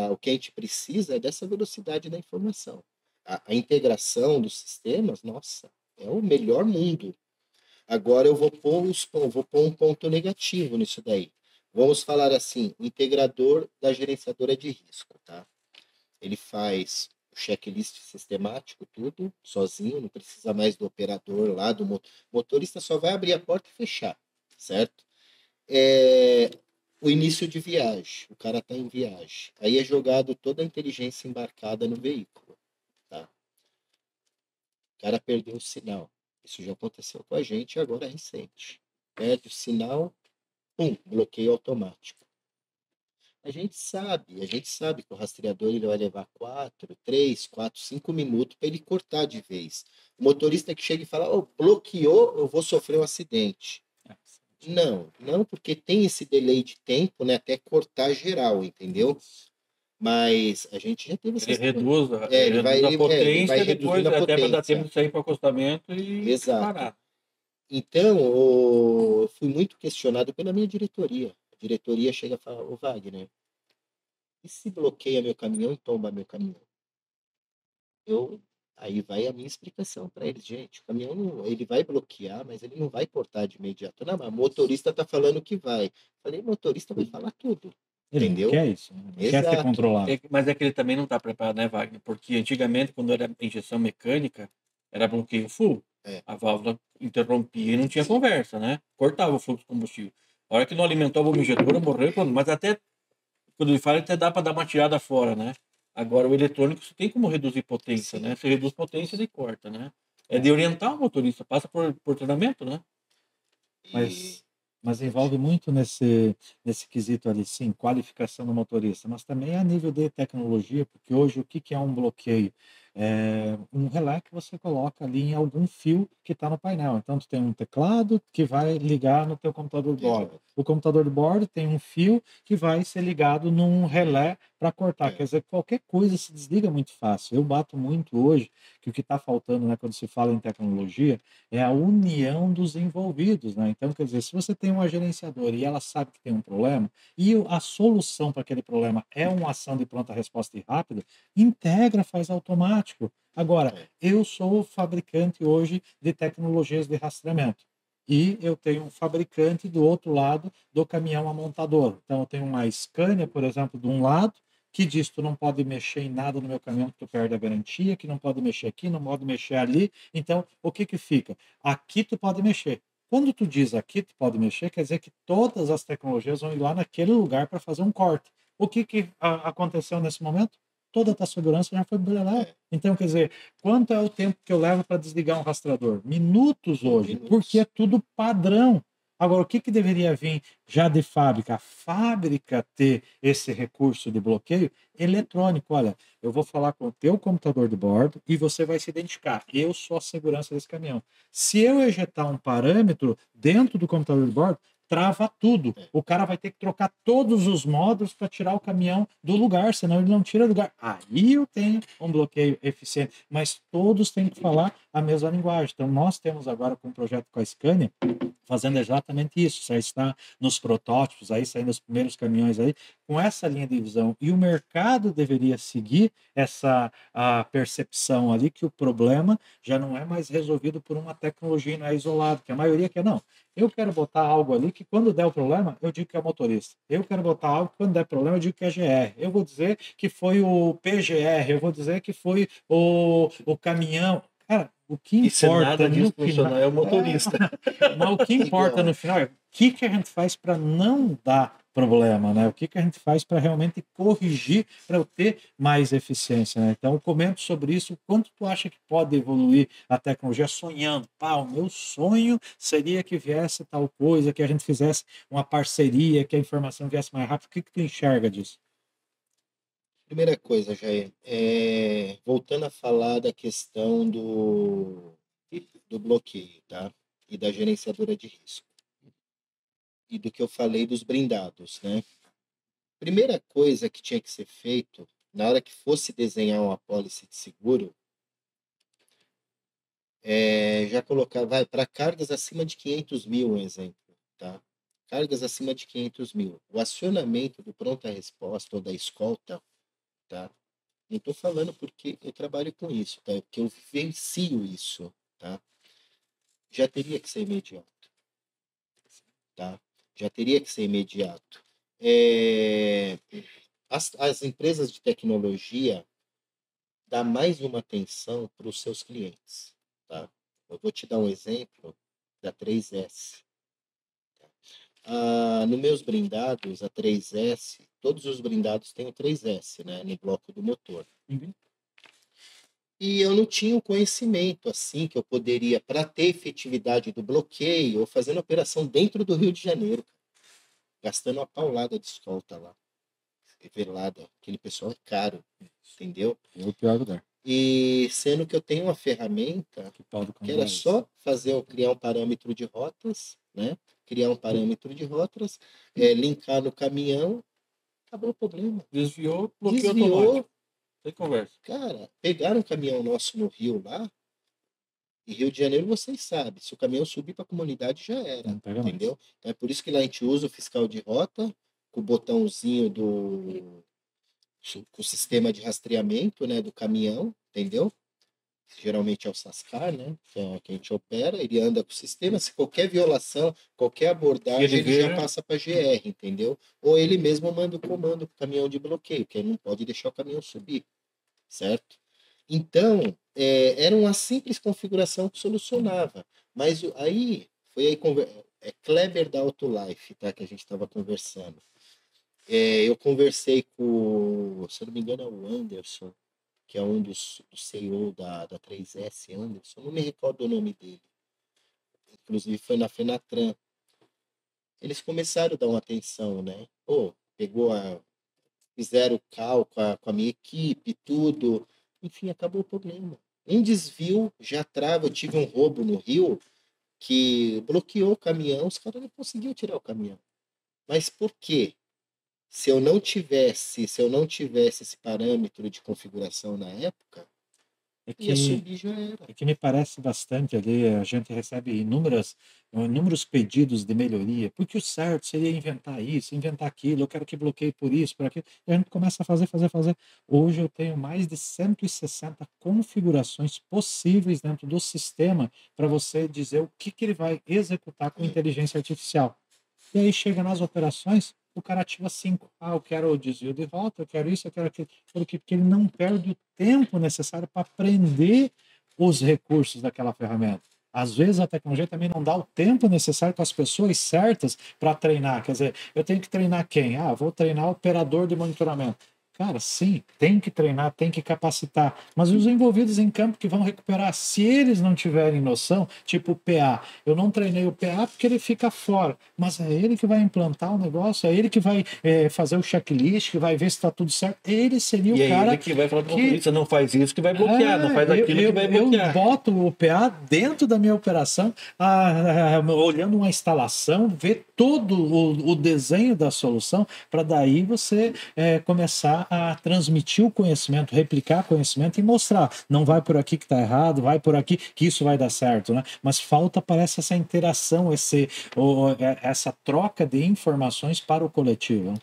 O que a gente precisa é dessa velocidade da informação. A integração dos sistemas, nossa, é o melhor mundo. Agora eu vou pôr um ponto negativo nisso daí. Vamos falar assim, o integrador da gerenciadora de risco, tá? Ele faz o checklist sistemático, tudo, sozinho, não precisa mais do operador lá, do motorista só vai abrir a porta e fechar, certo? O início de viagem, o cara está em viagem. Aí é jogado toda a inteligência embarcada no veículo, tá? O cara perdeu o sinal. Isso já aconteceu com a gente agora recente. Perde o sinal, pum, bloqueio automático. A gente sabe que o rastreador ele vai levar 5 minutos para ele cortar de vez. O motorista que chega e fala, oh, bloqueou, eu vou sofrer um acidente. Não, não, porque tem esse delay de tempo, né, até cortar geral, entendeu? Mas a gente já teve Ele reduz, ele vai, reduz a ele potência, vai depois reduzindo a até para dar potência. tempo de sair para o acostamento e Exato. parar. Então, eu fui muito questionado pela minha diretoria. A diretoria chega e fala, ô Wagner, e se bloqueia meu caminhão e tomba meu caminhão? Aí vai a minha explicação para eles, gente, o caminhão não, ele vai bloquear, mas ele não vai cortar de imediato. Não, mas o motorista está falando que vai. Falei, motorista vai falar tudo, Ele não entendeu? quer isso, né? Ele quer ser Exato. controlado. Mas é que ele também não está preparado, né, Wagner? Porque antigamente, quando era injeção mecânica, era bloqueio full. É. A válvula interrompia e não tinha conversa, né? Cortava o fluxo de combustível. A hora que não alimentou a bomba injetora, morreu, pronto. Mas até, quando ele fala, até dá para dar uma tirada fora, né? Agora, o eletrônico, você tem como reduzir potência, Sim. né? Você reduz potência, ele corta, né? É de orientar o motorista, passa por treinamento, né? E Mas envolve muito nesse quesito ali, sim, qualificação do motorista, mas também a nível de tecnologia, porque hoje o que é um bloqueio? É um relé que você coloca ali em algum fio que está no painel. Então, tu tem um teclado que vai ligar no teu computador de bordo. exato. O computador de bordo tem um fio que vai ser ligado num relé para cortar. É. Quer dizer, qualquer coisa se desliga muito fácil. Eu bato muito hoje que o que está faltando, né, quando se fala em tecnologia, é a união dos envolvidos, né? Então, quer dizer, se você tem uma gerenciadora e ela sabe que tem um problema, e a solução para aquele problema é uma ação de pronta resposta e rápida, integra, faz automático. Agora, É. eu sou fabricante hoje de tecnologias de rastreamento. E eu tenho um fabricante do outro lado do caminhão amontador. Então, eu tenho uma Scania, por exemplo, de um lado, que diz que tu não pode mexer em nada no meu caminhão, que tu perde a garantia, que não pode mexer aqui, não pode mexer ali. Então, o que que fica? Aqui tu pode mexer. Quando tu diz aqui tu pode mexer, quer dizer que todas as tecnologias vão ir lá naquele lugar para fazer um corte. O que que aconteceu nesse momento? Toda a tua segurança já foi burlada. É. Então, quer dizer, quanto é o tempo que eu levo para desligar um rastreador? Minutos hoje, porque é tudo padrão. Agora, o que que deveria vir já de fábrica? A fábrica ter esse recurso de bloqueio eletrônico. Olha, eu vou falar com o teu computador de bordo e você vai se identificar. Eu sou a segurança desse caminhão. Se eu ejetar um parâmetro dentro do computador de bordo, trava tudo. O cara vai ter que trocar todos os módulos para tirar o caminhão do lugar, senão ele não tira do lugar. Aí eu tenho um bloqueio eficiente, mas todos têm que falar a mesma linguagem. Então, nós temos agora com um projeto com a Scania, fazendo exatamente isso. Já está nos protótipos, aí saindo os primeiros caminhões aí, com essa linha de visão. E o mercado deveria seguir essa a percepção ali que o problema já não é mais resolvido por uma tecnologia, não é isolado, que a maioria quer, não. Eu quero botar algo ali que quando der o problema, eu digo que é o motorista. Eu quero botar algo que quando der problema, eu digo que é GR. Eu vou dizer que foi o PGR, eu vou dizer que foi o caminhão. Cara, o que E se importa nada disso no final, funcionar, é o motorista. mas o que importa Igual. no final é o que que a gente faz para não dar problema, né? O que que a gente faz para realmente corrigir, para eu ter mais eficiência, né? Então, eu comento sobre isso, quanto tu acha que pode evoluir a tecnologia sonhando? Pá, o meu sonho seria que viesse tal coisa, que a gente fizesse uma parceria, que a informação viesse mais rápido. O que que tu enxerga disso? Primeira coisa, Jair, voltando a falar da questão do bloqueio, tá? E da gerenciadora de risco. E do que eu falei dos blindados, né? Primeira coisa que tinha que ser feito, na hora que fosse desenhar uma apólice de seguro, já colocar, vai, para cargas acima de 500 mil, um exemplo, tá? Cargas acima de 500 mil. O acionamento do pronta-resposta ou da escolta, tá? Não estou falando porque eu trabalho com isso, tá? Porque eu vivencio isso, tá? já teria que ser imediato, tá? Já teria que ser imediato. As empresas de tecnologia dá mais uma atenção para os seus clientes, tá? Eu vou te dar um exemplo da 3S. Nos meus blindados, a 3S, todos os blindados têm o 3S, né, no bloco do motor. Uhum. E eu não tinha o conhecimento, assim, que eu poderia, para ter efetividade do bloqueio, ou fazendo operação dentro do Rio de Janeiro, gastando uma paulada de escolta lá, velada. Aquele pessoal é caro, entendeu? É o pior lugar. E sendo que eu tenho uma ferramenta que era só criar um parâmetro de rotas, né? Criar um parâmetro de rotas, linkar no caminhão, acabou o problema. Desviou, bloqueio automático. Sem conversa. Cara, pegaram um caminhão nosso no Rio lá, e Rio de Janeiro vocês sabem, se o caminhão subir para a comunidade já era, entendeu? Então é por isso que lá a gente usa o fiscal de rota, com o botãozinho com o sistema de rastreamento, né, do caminhão, entendeu? Geralmente é o Sascar, né, que a gente opera, ele anda com o sistema, se qualquer violação, qualquer abordagem, ele já passa para GR, entendeu? Ou ele mesmo manda o comando para o caminhão de bloqueio, que ele não pode deixar o caminhão subir, certo? Então, era uma simples configuração que solucionava, mas aí, Kleber da Autolife, tá, que a gente estava conversando. Eu conversei com, se eu não me engano, é o Anderson, que é um dos CEO da 3S, Anderson, não me recordo o nome dele. Inclusive foi na Fenatran. Eles começaram a dar uma atenção, né? Fizeram o call com a minha equipe, tudo. Enfim, acabou o problema. Um desvio já trava. Eu tive um roubo no Rio que bloqueou o caminhão, os caras não conseguiam tirar o caminhão. Mas por quê? Se eu não tivesse esse parâmetro de configuração na época, ia subir, já era. É que me parece bastante ali, a gente recebe inúmeros pedidos de melhoria, porque o certo seria inventar isso, inventar aquilo, eu quero que bloqueie por isso, por aquilo, e a gente começa a fazer. Hoje eu tenho mais de 160 configurações possíveis dentro do sistema para você dizer o que ele vai executar com inteligência artificial. E aí chega nas operações, o cara ativa 5. Eu quero o desvio de rota, eu quero isso, eu quero aquilo. Porque ele não perde o tempo necessário para aprender os recursos daquela ferramenta. Às vezes a tecnologia também não dá o tempo necessário com as pessoas certas para treinar. Quer dizer, eu tenho que treinar quem? Vou treinar o operador de monitoramento. Cara, sim, tem que treinar, tem que capacitar, mas os envolvidos em campo que vão recuperar, se eles não tiverem noção, tipo o PA, eu não treinei o PA porque ele fica fora, mas é ele que vai implantar o negócio, é ele que vai fazer o checklist, que vai ver se está tudo certo, ele seria o cara... ele que vai falar para o motorista, não faz isso que vai bloquear, não faz aquilo que vai bloquear. Eu boto o PA dentro da minha operação, olhando uma instalação, ver todo o desenho da solução, para daí você começar a transmitir o conhecimento, replicar conhecimento e mostrar, não vai por aqui que está errado, vai por aqui que isso vai dar certo, né? Mas falta, parece, essa interação, essa troca de informações para o coletivo.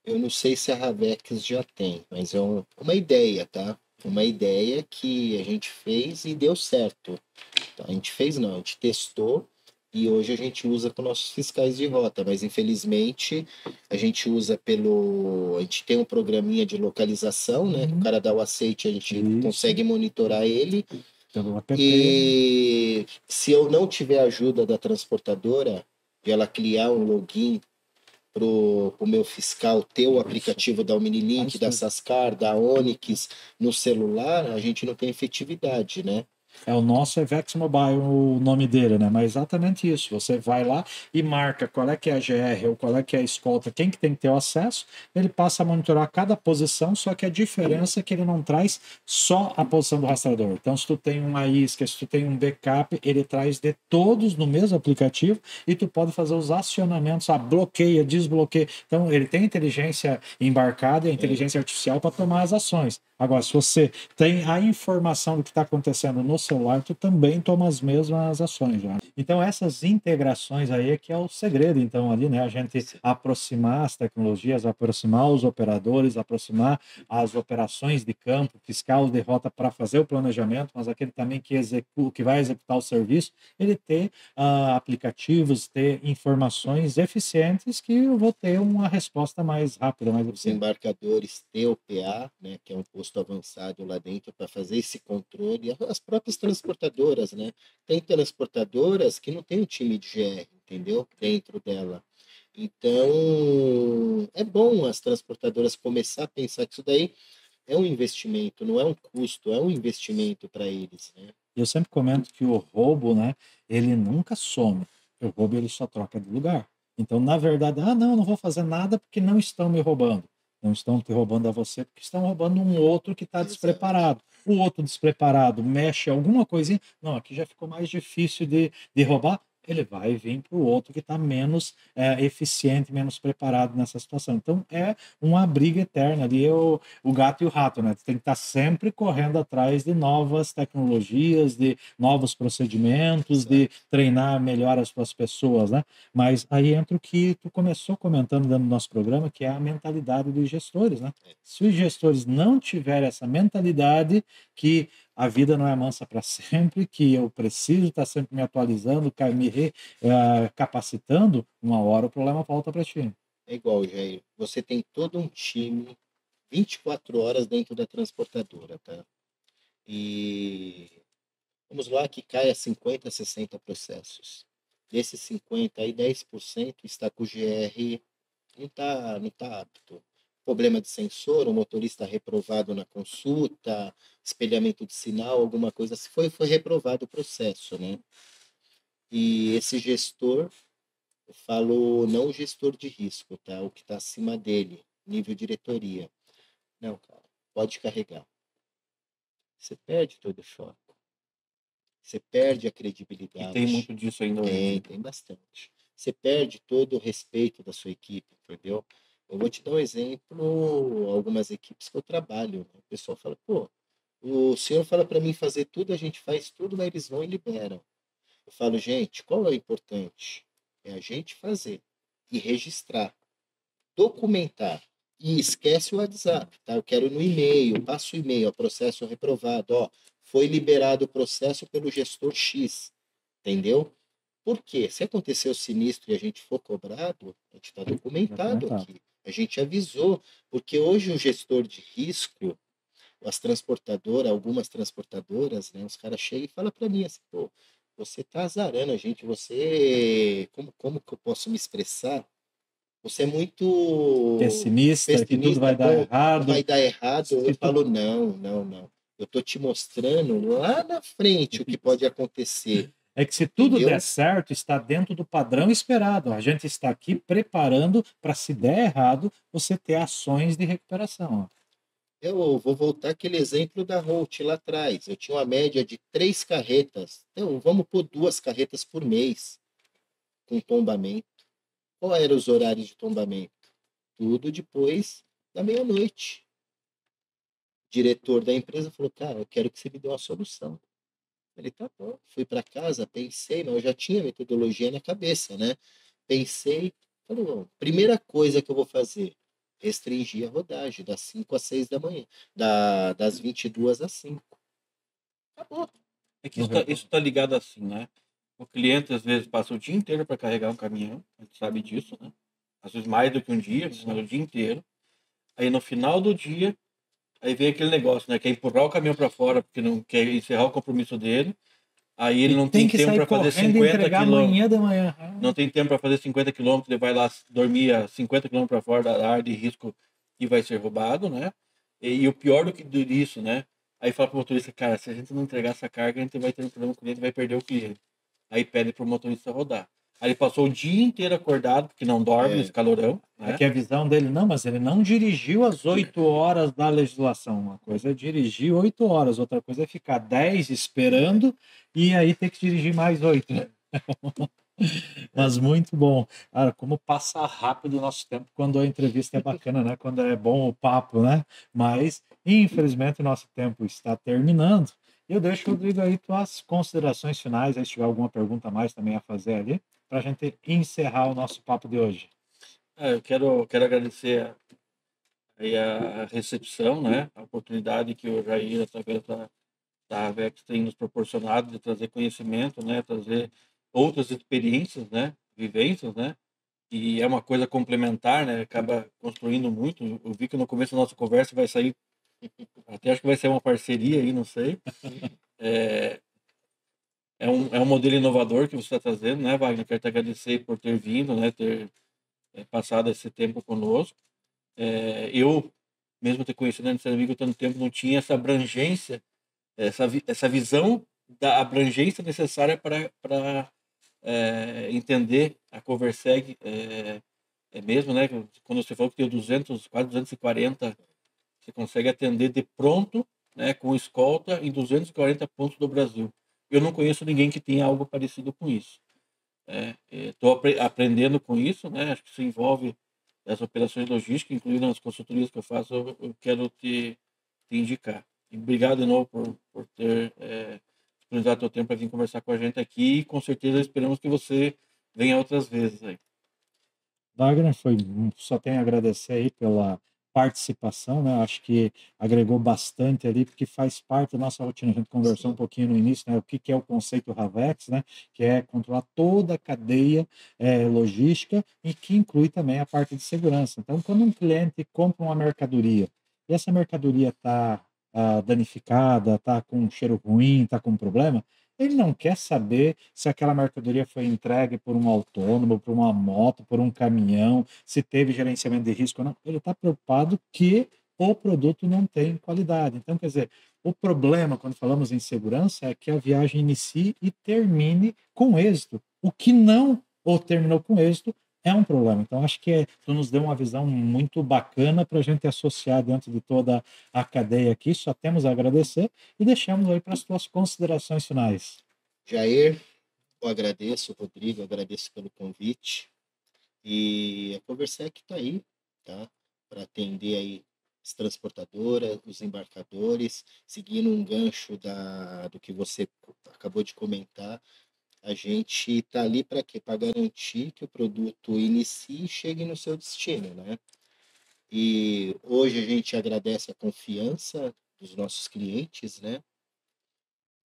Eu não sei se a Ravex já tem, mas é uma ideia, tá? Uma ideia que a gente fez e deu certo. Tá? A gente testou e hoje a gente usa com nossos fiscais de rota, mas infelizmente a gente usa a gente tem um programinha de localização, né? O cara dá o aceite, a gente consegue monitorar ele. E se eu não tiver ajuda da transportadora, de ela criar um login pro meu fiscal ter o aplicativo da Omnilink, da Sascar, da Onix no celular, a gente não tem efetividade, né? O nosso é Vex Mobile, o nome dele, né? Mas é exatamente isso. Você vai lá e marca qual é que é a GR ou qual é que é a escolta, quem que tem que ter o acesso, ele passa a monitorar cada posição, só que a diferença é que ele não traz só a posição do rastreador. Então, se tu tem uma isca, se tu tem um backup, ele traz de todos no mesmo aplicativo e tu pode fazer os acionamentos, bloqueia, desbloqueia. Então, ele tem inteligência embarcada e a inteligência artificial para tomar as ações. Agora, se você tem a informação do que está acontecendo no celular, tu também toma as mesmas ações já. Então, essas integrações aí é que é o segredo, então, ali, né? A gente aproximar as tecnologias, aproximar os operadores, aproximar as operações de campo, fiscal de rota para fazer o planejamento, mas aquele também que vai executar o serviço, ele ter aplicativos, ter informações eficientes que eu vou ter uma resposta mais rápida, mais Os eficiente. embarcadores TOPA, né, que é um posto avançado lá dentro para fazer esse controle, as próprias transportadoras, né? Tem transportadoras que não tem o time de GR, entendeu? Dentro dela. Então, é bom as transportadoras começar a pensar que isso daí é um investimento, não é um custo, é um investimento para eles, né? Eu sempre comento que o roubo, né, ele nunca some. O roubo ele só troca de lugar. Então, na verdade, não, não vou fazer nada porque não estão me roubando. Não estão te roubando a você porque estão roubando um outro que está Exato. despreparado. O outro despreparado mexe alguma coisinha. Não, aqui já ficou mais difícil de roubar. Ele vai vir para o outro que está menos eficiente, menos preparado nessa situação. Então, é uma briga eterna ali, o gato e o rato, né? Tu tem que estar sempre correndo atrás de novas tecnologias, de novos procedimentos, de treinar melhor as tuas pessoas, né? Mas aí entra o que tu começou comentando dentro do nosso programa, que é a mentalidade dos gestores, né? Se os gestores não tiverem essa mentalidade que a vida não é mansa para sempre, que eu preciso estar sempre me atualizando, me capacitando, uma hora o problema volta para ti. É igual, Jair. Você tem todo um time 24 horas dentro da transportadora, tá? E vamos lá que cai a 50, 60 processos. Desses 50, aí 10% está com o GR, não tá apto. Problema de sensor, o motorista reprovado na consulta, espelhamento de sinal, alguma coisa, se foi reprovado o processo, né? E esse gestor, eu falo não o gestor de risco, tá? O que está acima dele, nível diretoria. Não, cara, pode carregar. Você perde todo o foco. Você perde a E credibilidade. tem muito disso ainda hoje. Tem bastante. Você perde todo o respeito da sua equipe, entendeu? Eu vou te dar um exemplo, algumas equipes que eu trabalho. Né? O pessoal fala, pô, o senhor fala para mim fazer tudo, a gente faz tudo, mas eles vão e liberam. Eu falo, gente, qual é o importante? É a gente fazer e registrar, documentar. E esquece o WhatsApp, tá? Eu quero no e-mail, passo o e-mail, ó, processo reprovado, ó, foi liberado o processo pelo gestor X, entendeu? Por quê? Se acontecer o sinistro e a gente for cobrado, a gente está documentado aqui. A gente avisou, porque hoje o gestor de risco, as transportadoras, algumas transportadoras, né, os caras chegam e falam para mim assim, pô, você tá azarando a gente, como que eu posso me expressar? Você é muito Pessimista, que tudo vai dar pô, errado. vai dar errado. Eu falo, não, não, não. Eu tô te mostrando lá na frente o que pode acontecer. É que se tudo Entendeu? der certo, está dentro do padrão esperado. A gente está aqui preparando para, se der errado, você ter ações de recuperação. Eu vou voltar aquele exemplo da Holt lá atrás. Eu tinha uma média de 3 carretas. Então, vamos pôr 2 carretas por mês com tombamento. Qual eram os horários de tombamento? Tudo depois da meia-noite. O diretor da empresa falou, cara, eu quero que você me dê uma solução. Falei, tá bom. Fui para casa, pensei, mas eu já tinha metodologia na cabeça, né? Pensei, falei, bom, primeira coisa que eu vou fazer, restringir a rodagem das 5 às 6 da manhã, das 22 às 5. Acabou. É que isso tá ligado assim, né? O cliente às vezes passa o dia inteiro para carregar um caminhão, a gente sabe disso, né? Às vezes mais do que um dia, mas o dia inteiro. Aí no final do dia, aí vem aquele negócio, né? Quer empurrar o caminhão para fora porque não quer encerrar o compromisso dele. Aí ele não tem tempo para fazer 50 amanhã de manhã. Não tem tempo para fazer 50 quilômetros, ele vai lá dormir a 50 quilômetros para fora da área de risco e vai ser roubado, né? E o pior do que disso, né? Aí fala pro motorista, cara, se a gente não entregar essa carga, a gente vai ter um problema com o cliente, vai perder o cliente. Aí pede pro motorista rodar. Aí ele passou o dia inteiro acordado, porque não dorme nesse calorão, né? Aqui a visão dele, não, mas ele não dirigiu as 8 horas da legislação. Uma coisa é dirigir 8 horas, outra coisa é ficar 10 esperando e aí ter que dirigir mais 8. Mas muito bom. Cara, como passa rápido o nosso tempo quando a entrevista é bacana, né? Quando é bom o papo, né? Mas, Infelizmente, nosso tempo está terminando. Eu deixo, Rodrigo, aí tuas considerações finais, aí se tiver alguma pergunta a mais também a fazer ali, para a gente encerrar o nosso papo de hoje. Eu quero agradecer aí a recepção, né? A oportunidade que o Jair, através da Avex, tem nos proporcionado de trazer conhecimento, né? Trazer outras experiências, né? Vivências, né? E é uma coisa complementar, né? Acaba construindo muito. Eu vi que no começo da nossa conversa vai sair, até acho que vai ser uma parceria aí, não sei. É um modelo inovador que você está trazendo, né, Wagner? Quero te agradecer por ter vindo, né? Ter passado esse tempo conosco. Eu, mesmo ter conhecido antes amigo há tanto tempo, não tinha essa abrangência, essa visão da abrangência necessária para entender a Coverseg, mesmo, né? Quando você falou que tem 200, quase 240, você consegue atender de pronto, né, com escolta em 240 pontos do Brasil. Eu não conheço ninguém que tenha algo parecido com isso. Estou aprendendo com isso, né? Acho que isso envolve as operações logísticas, incluindo as consultorias que eu faço, eu quero te indicar. E obrigado de novo por ter disponibilizado seu tempo para vir conversar com a gente aqui, e com certeza esperamos que você venha outras vezes aí. Wagner, só tenho a agradecer aí pela participação, né? Acho que agregou bastante ali, porque faz parte da nossa rotina. A gente conversou um pouquinho no início, né? O que é o conceito RAVEX, né? Que é controlar toda a cadeia logística e que inclui também a parte de segurança. Então, quando um cliente compra uma mercadoria e essa mercadoria está danificada, está com um cheiro ruim, está com um problema, ele não quer saber se aquela mercadoria foi entregue por um autônomo, por uma moto, por um caminhão, se teve gerenciamento de risco ou não. Ele está preocupado que o produto não tem qualidade. Então, quer dizer, o problema, quando falamos em segurança, é que a viagem inicie e termine com êxito. O que não ou terminou com êxito é um problema. Então, acho que tu nos deu uma visão muito bacana para a gente associar dentro de toda a cadeia aqui. Só temos a agradecer e deixamos aí para as tuas considerações finais. Jair, eu agradeço, Rodrigo, agradeço pelo convite. E a Coversec está aí, tá? Para atender aí as transportadoras, os embarcadores, seguindo um gancho do que você acabou de comentar. A gente está ali para quê? Para garantir que o produto inicie e chegue no seu destino, né? E hoje a gente agradece a confiança dos nossos clientes, né?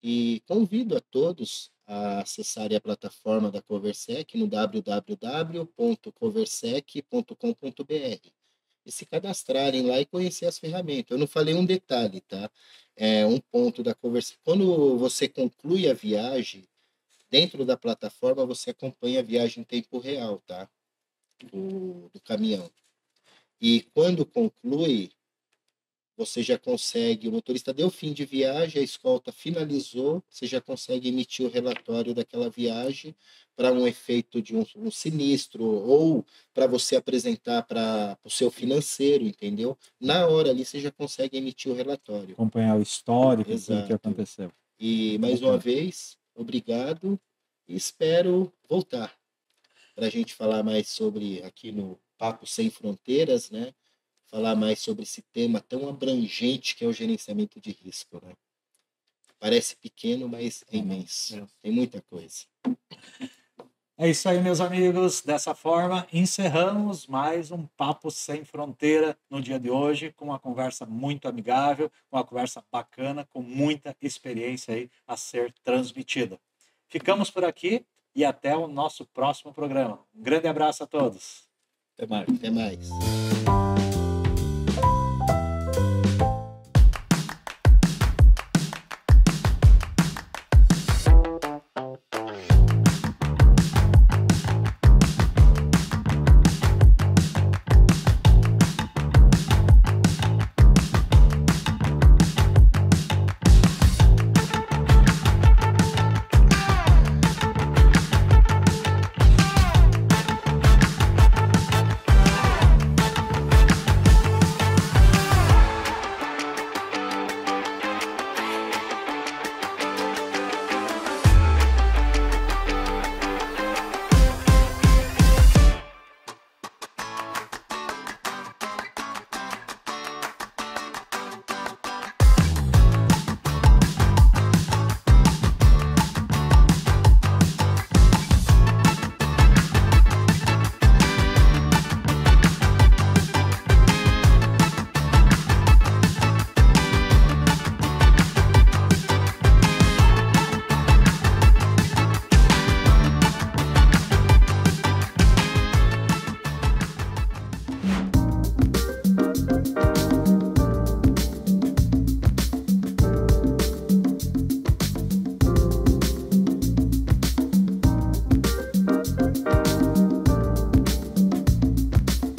E convido a todos a acessarem a plataforma da Coversec no www.coversec.com.br e se cadastrarem lá e conhecer as ferramentas. Eu não falei um detalhe, tá? É um ponto da Coversec. Quando você conclui a viagem, dentro da plataforma você acompanha a viagem em tempo real, tá? Do caminhão. E quando conclui, você já consegue, o motorista deu fim de viagem, a escolta finalizou, você já consegue emitir o relatório daquela viagem para um efeito de um sinistro ou para você apresentar para o seu financeiro, entendeu? Na hora ali você já consegue emitir o relatório. Acompanhar o histórico do Exato. que aconteceu. E mais uma vez, obrigado e espero voltar para a gente falar mais sobre, aqui no Papo Sem Fronteiras, né? Falar mais sobre esse tema tão abrangente que é o gerenciamento de risco, né? Parece pequeno, mas é imenso. Tem muita coisa. É isso aí, meus amigos. Dessa forma, encerramos mais um Papo Sem Fronteira no dia de hoje, com uma conversa muito amigável, uma conversa bacana, com muita experiência aí a ser transmitida. Ficamos por aqui e até o nosso próximo programa. Um grande abraço a todos. Até mais. Até mais. abraço.